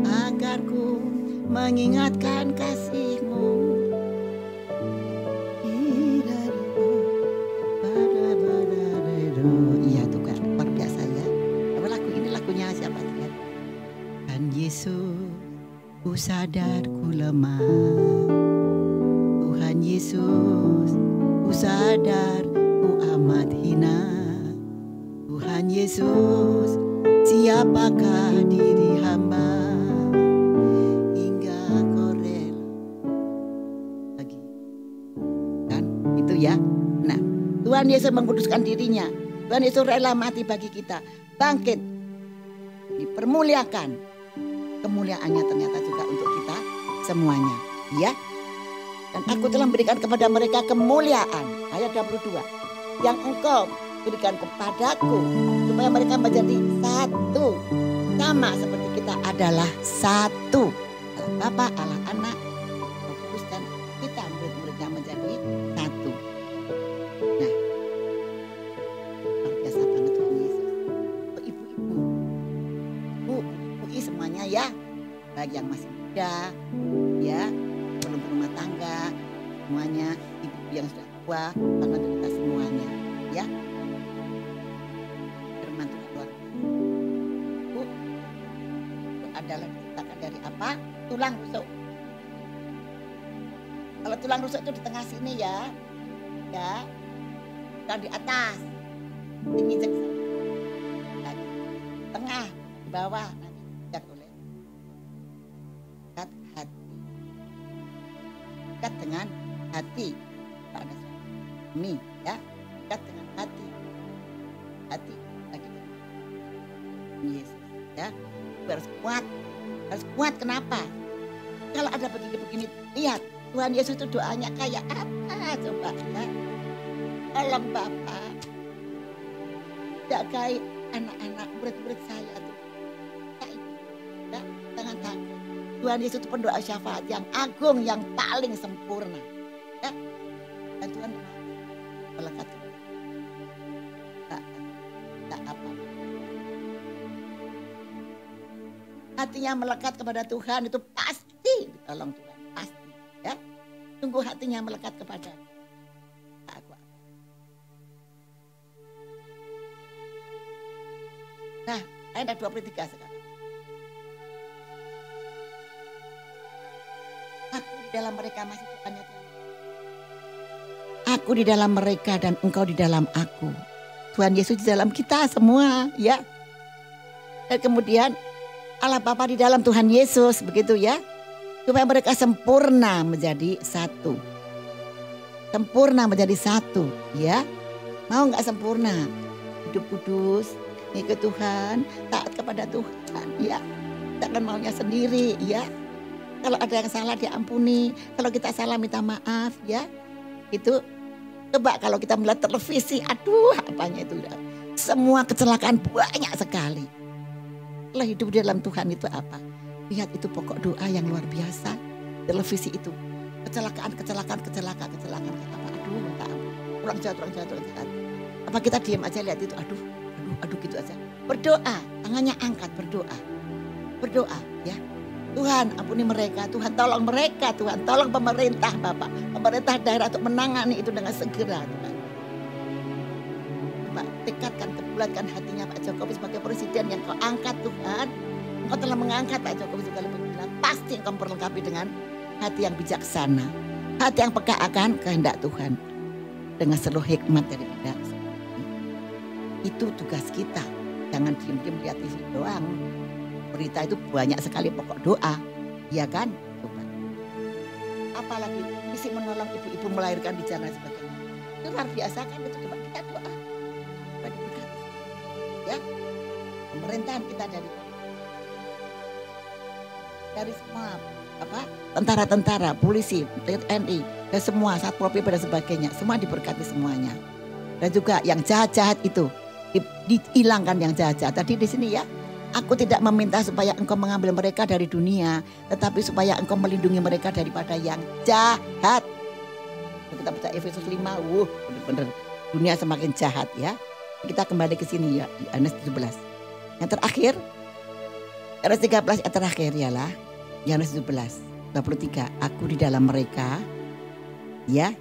agar ku mengingatkan kasih-Mu. Iya tuh kan, luar biasa ya. Lagu ini lagunya siapa tuh? Tuhan Yesus, ku sadar ku lemah. Tuhan Yesus, ku sadar ku amat hina. Tuhan Yesus, siapakah diri hamba hingga kau rela lagi. Kan itu ya. Nah, Tuhan Yesus menguduskan dirinya. Tuhan Yesus rela mati bagi kita, bangkit, dipermuliakan. Kemuliaannya ternyata juga untuk kita semuanya, ya. Dan aku telah memberikan kepada mereka kemuliaan, ayat 22, yang Engkau berikan kepadaku, supaya mereka menjadi satu, sama seperti kita adalah satu. Allah Bapa, Allah Anak, Roh Kudus, dan kita murid-muridnya menjadi satu. Nah, luar biasa banget Tuhan Yesus. Ibu-ibu, semuanya ya, baik yang masih muda, ya, belum berumah tangga, semuanya, ibu yang sudah tua, bahkan kita semuanya, ya. Firman Tuhan luar biasa. Bu, itu adalah diciptakan dari apa? Tulang rusuk. Kalau tulang rusuk itu di tengah sini ya, bukan di atas, diinjek lagi, tengah, di bawah. Dekat dengan hati, pada suami, ya, dekat dengan hati. hati lagi. Yesus, ya. Harus kuat. Harus kuat, kenapa? Kalau ada begini-begini, lihat Tuhan Yesus itu doanya kayak apa coba ya. Tolong Bapak, jagai anak-anak murid-murid saya tuh. Ya, jangan takut. Tuhan Yesus itu pendoa syafaat yang agung, yang paling sempurna. Ya. Dan Tuhan melekat. Tak apa. Hatinya melekat kepada Tuhan itu pasti ditolong Tuhan, pasti. Ya, tunggu hatinya melekat kepada aku. Nah, ayat 23 sekarang. Aku di dalam mereka, masih Tuhannya Tuhan. Aku di dalam mereka dan engkau di dalam aku. Tuhan Yesus di dalam kita semua, ya. Dan kemudian Allah Bapa di dalam Tuhan Yesus, begitu ya. Supaya mereka sempurna menjadi satu. Sempurna menjadi satu, ya. Mau gak sempurna? Hidup kudus, ikut Tuhan, taat kepada Tuhan, ya. Jangan maunya sendiri, ya. Kalau ada yang salah diampuni, kalau kita salah minta maaf, ya. Itu coba kalau kita melihat televisi, aduh apanya itu. Semua kecelakaan banyak sekali. Kalau hidup di dalam Tuhan itu apa? Lihat itu pokok doa yang luar biasa. Televisi itu kecelakaan. Apa? Aduh, minta ampun. Kurang jahat. Apa kita diam aja lihat itu? Aduh gitu aja. Berdoa, tangannya angkat berdoa, ya. Tuhan ampuni mereka, Tuhan tolong mereka, Tuhan tolong pemerintah Bapak, pemerintah daerah untuk menangani itu dengan segera, Tuhan. Bapak, tekadkan, bulatkan hatinya Pak Jokowi sebagai presiden yang kau angkat Tuhan. Engkau telah mengangkat Pak Jokowi sebagai pimpinan, pasti engkau memperlengkapi dengan hati yang bijaksana, hati yang peka akan kehendak Tuhan dengan seluruh hikmat daripada itu tugas kita. Jangan diam-diam lihat TV doang. Berita itu banyak sekali pokok doa, ya kan? Coba. Apalagi misi menolong ibu-ibu melahirkan di jalan sebagainya. Itu luar biasa kan? Itu coba kita doa. Coba diberkati. Ya, pemerintahan kita dari semua tentara-tentara, polisi, TNI, dan semua Satpol PP dan sebagainya, semua diberkati semuanya. Dan juga yang jahat-jahat itu dihilangkan yang jahat-jahat. Tadi di sini ya. Aku tidak meminta supaya engkau mengambil mereka dari dunia, tetapi supaya engkau melindungi mereka daripada yang jahat. Kita baca Efesus 5, benar-benar dunia semakin jahat ya. Kita kembali ke sini ya, Yohanes 17. Yang terakhir, Yohanes 13 yang terakhir ialah Yohanes 17, 23. Aku di dalam mereka, ya,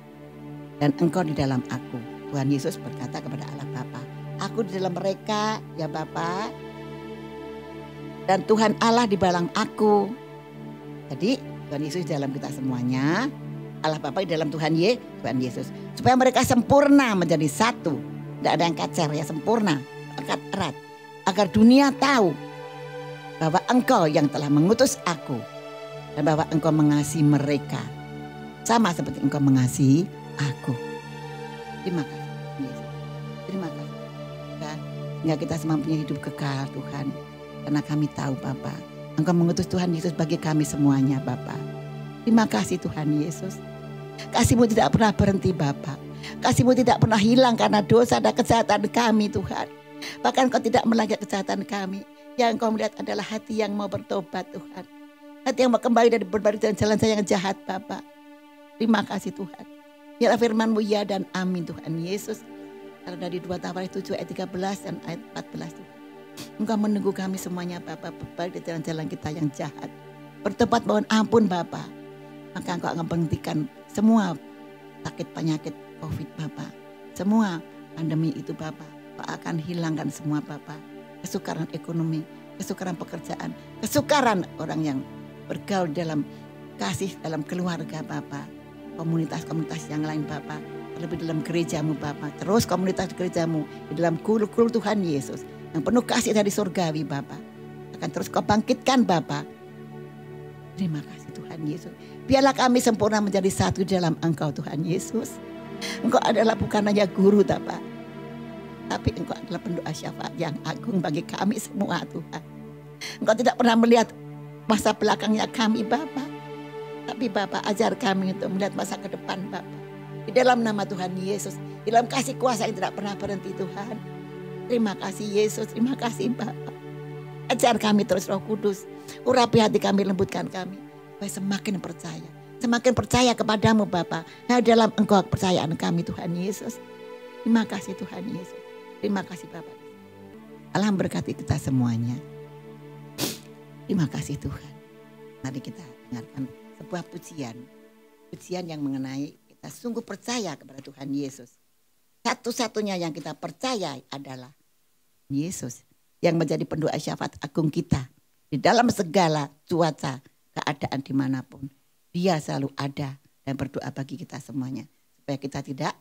dan engkau di dalam aku. Tuhan Yesus berkata kepada Allah Bapa, aku di dalam mereka, ya Bapa, dan Tuhan Allah di dalam aku. Jadi Tuhan Yesus di dalam kita semuanya. Allah Bapa di dalam Tuhan Yesus. Supaya mereka sempurna menjadi satu. Tidak ada yang kacau ya, sempurna. Lekat erat. Agar dunia tahu bahwa engkau yang telah mengutus aku. Dan bahwa engkau mengasihi mereka. Sama seperti engkau mengasihi aku. Terima kasih Yesus. Terima kasih. Sehingga kita semua punya hidup kekal Tuhan. Karena kami tahu Bapa, engkau mengutus Tuhan Yesus bagi kami semuanya Bapa. Terima kasih Tuhan Yesus. Kasih-Mu tidak pernah berhenti Bapa. Kasih-Mu tidak pernah hilang karena dosa dan kejahatan kami Tuhan. Bahkan Engkau tidak melihat kejahatan kami. Yang Engkau melihat adalah hati yang mau bertobat Tuhan. Hati yang mau kembali dari berbagai jalan saya yang jahat Bapa. Terima kasih Tuhan. Biarlah firman-Mu ya dan amin Tuhan Yesus. Karena dari 2 Tawarik 7 ayat 13 dan ayat 14 Tuhan. Engkau menunggu kami semuanya Bapa, berbalik dari jalan-jalan kita yang jahat. Bertobat mohon ampun Bapa. Maka Engkau akan menghentikan semua sakit penyakit COVID Bapa. Semua pandemi itu Bapa. Engkau akan hilangkan semua Bapa. Kesukaran ekonomi, kesukaran pekerjaan, kesukaran orang yang bergaul dalam kasih dalam keluarga Bapa. Komunitas-komunitas yang lain Bapa. Terlebih dalam gerejamu Bapa. Terus komunitas gerejamu di dalam kul-kul Tuhan Yesus. Yang penuh kasih dari surgawi Bapa. Akan terus Kau bangkitkan Bapa. Terima kasih Tuhan Yesus. Biarlah kami sempurna menjadi satu dalam Engkau Tuhan Yesus. Engkau adalah bukan hanya guru Bapa. Tapi Engkau adalah pendoa syafaat yang agung bagi kami semua Tuhan. Engkau tidak pernah melihat masa belakangnya kami Bapa. Tapi Bapa ajar kami untuk melihat masa ke depan Bapa. Di dalam nama Tuhan Yesus, di dalam kasih kuasa yang tidak pernah berhenti Tuhan. Terima kasih Yesus, terima kasih Bapa. Ajar kami terus Roh Kudus. Urapi hati kami, lembutkan kami. Supaya semakin percaya. Semakin percaya kepadamu Bapa. Nah, dalam Engkau kepercayaan kami Tuhan Yesus. Terima kasih Tuhan Yesus. Terima kasih Bapa. Allah berkati kita semuanya. Terima kasih Tuhan. Mari kita dengarkan sebuah pujian. Pujian yang mengenai kita sungguh percaya kepada Tuhan Yesus. Satu-satunya yang kita percaya adalah Yesus yang menjadi pendoa syafaat agung kita. Di dalam segala cuaca, keadaan dimanapun. Dia selalu ada dan berdoa bagi kita semuanya. Supaya kita tidak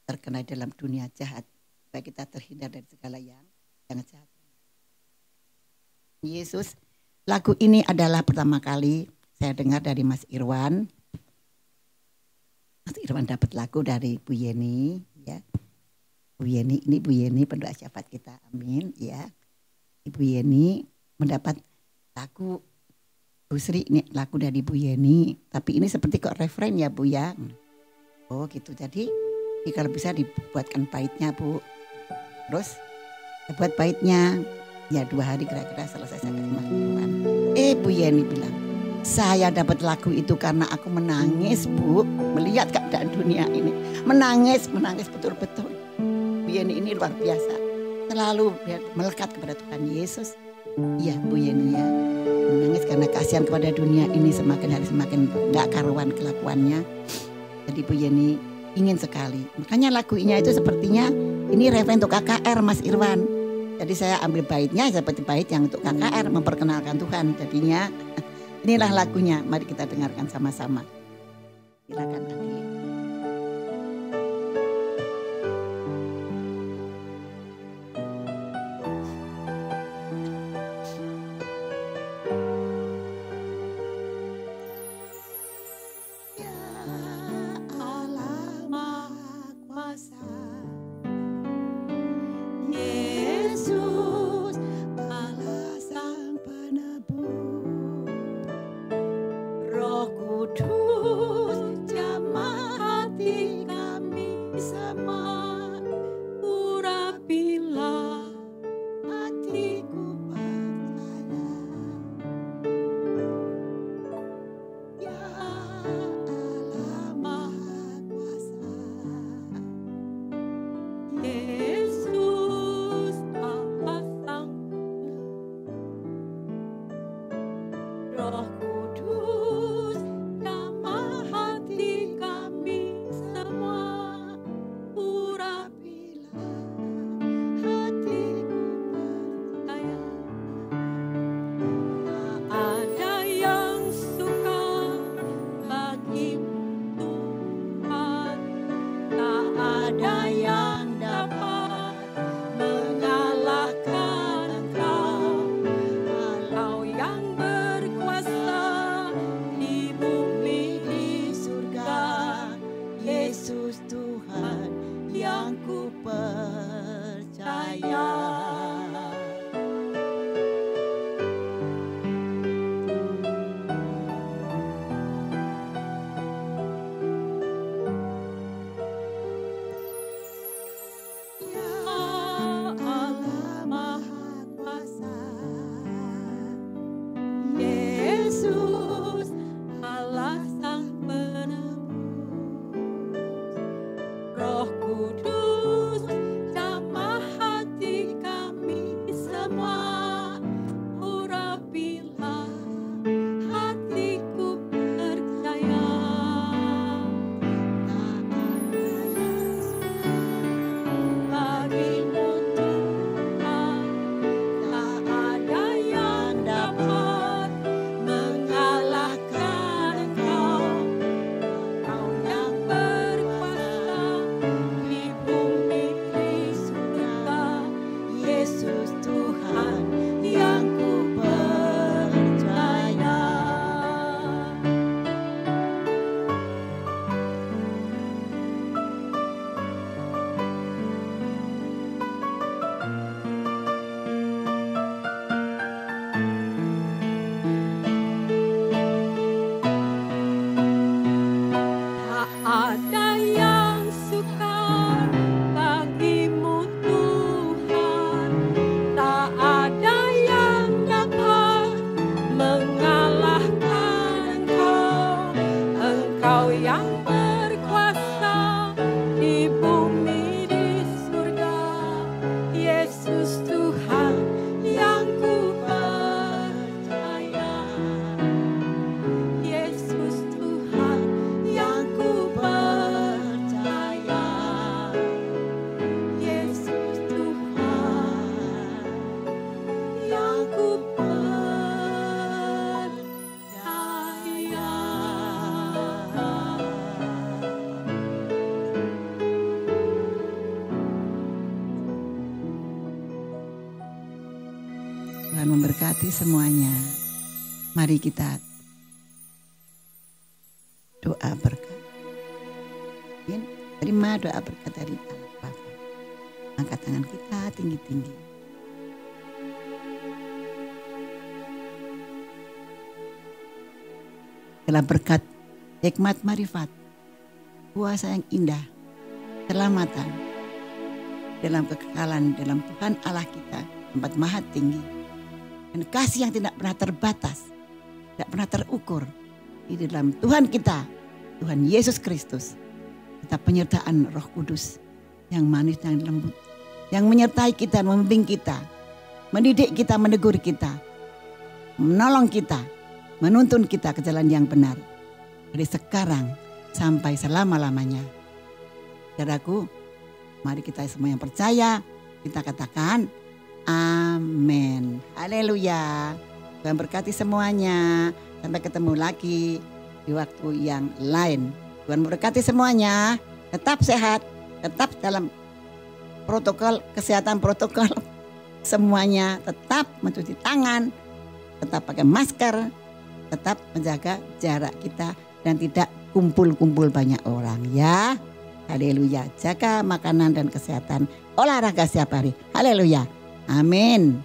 terkena dalam dunia jahat. Supaya kita terhindar dari segala yang jahat. Yesus, lagu ini adalah pertama kali saya dengar dari Mas Irwan. Mas Irwan dapat lagu dari Bu Yeni, ya. Bu Yeni pendoa syafaat kita, amin, ya. Ibu Yeni mendapat lagu Bu Sri, ini lagu dari Bu Yeni, tapi ini seperti kok referen ya Bu ya. Oh gitu, jadi kalau bisa dibuatkan baitnya Bu. Terus buat baitnya, ya 2 hari kira-kira selesai saya terima Tuhan. Bu Yeni bilang, saya dapat lagu itu karena aku menangis Bu, melihat keadaan dunia ini. Menangis betul-betul. Bu Yeni ini luar biasa, selalu melekat kepada Tuhan Yesus. Iya Bu Yeni ya, menangis karena kasihan kepada dunia ini semakin hari semakin gak karuan kelakuannya. Jadi Bu Yeni ingin sekali, makanya lagunya itu sepertinya ini referen untuk KKR Mas Irwan. Jadi saya ambil baitnya seperti bait yang untuk KKR memperkenalkan Tuhan. Jadinya inilah lagunya, mari kita dengarkan sama-sama. Silakan Adi. Yesus Tuhan Tuhan memberkati semuanya. Mari kita doa berkat. Terima doa berkat dari Allah Bapa. Angkat tangan kita tinggi-tinggi. Dalam berkat hikmat marifat, kuasa yang indah, keselamatan, dalam kekekalan dalam Tuhan Allah kita, tempat maha tinggi, dan kasih yang tidak pernah terbatas, tidak pernah terukur di dalam Tuhan kita, Tuhan Yesus Kristus. Kita penyertaan Roh Kudus yang manis dan lembut, yang menyertai kita, membimbing kita, mendidik kita, menegur kita, menolong kita, menuntun kita ke jalan yang benar dari sekarang sampai selama-lamanya. Saudaraku, mari kita semua yang percaya, kita katakan amin. Haleluya. Tuhan berkati semuanya. Sampai ketemu lagi di waktu yang lain. Tuhan memberkati semuanya. Tetap sehat, tetap dalam protokol kesehatan, protokol semuanya. Tetap mencuci tangan, tetap pakai masker, tetap menjaga jarak kita dan tidak kumpul-kumpul banyak orang ya. Haleluya. Jaga makanan dan kesehatan, olahraga setiap hari. Haleluya. Amin.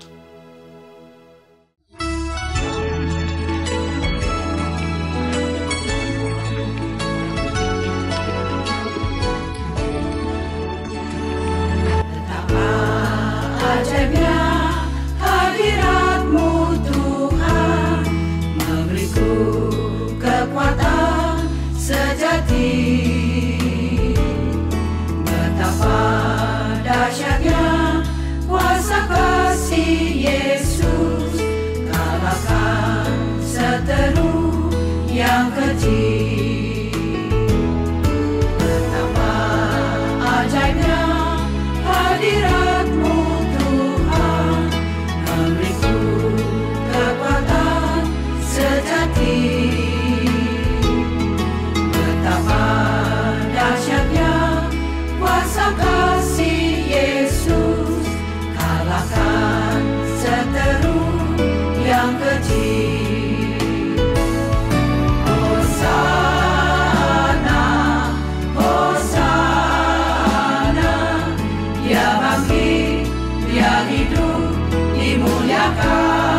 Dia hidup dimuliakan.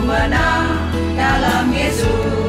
menang dalam Yesus.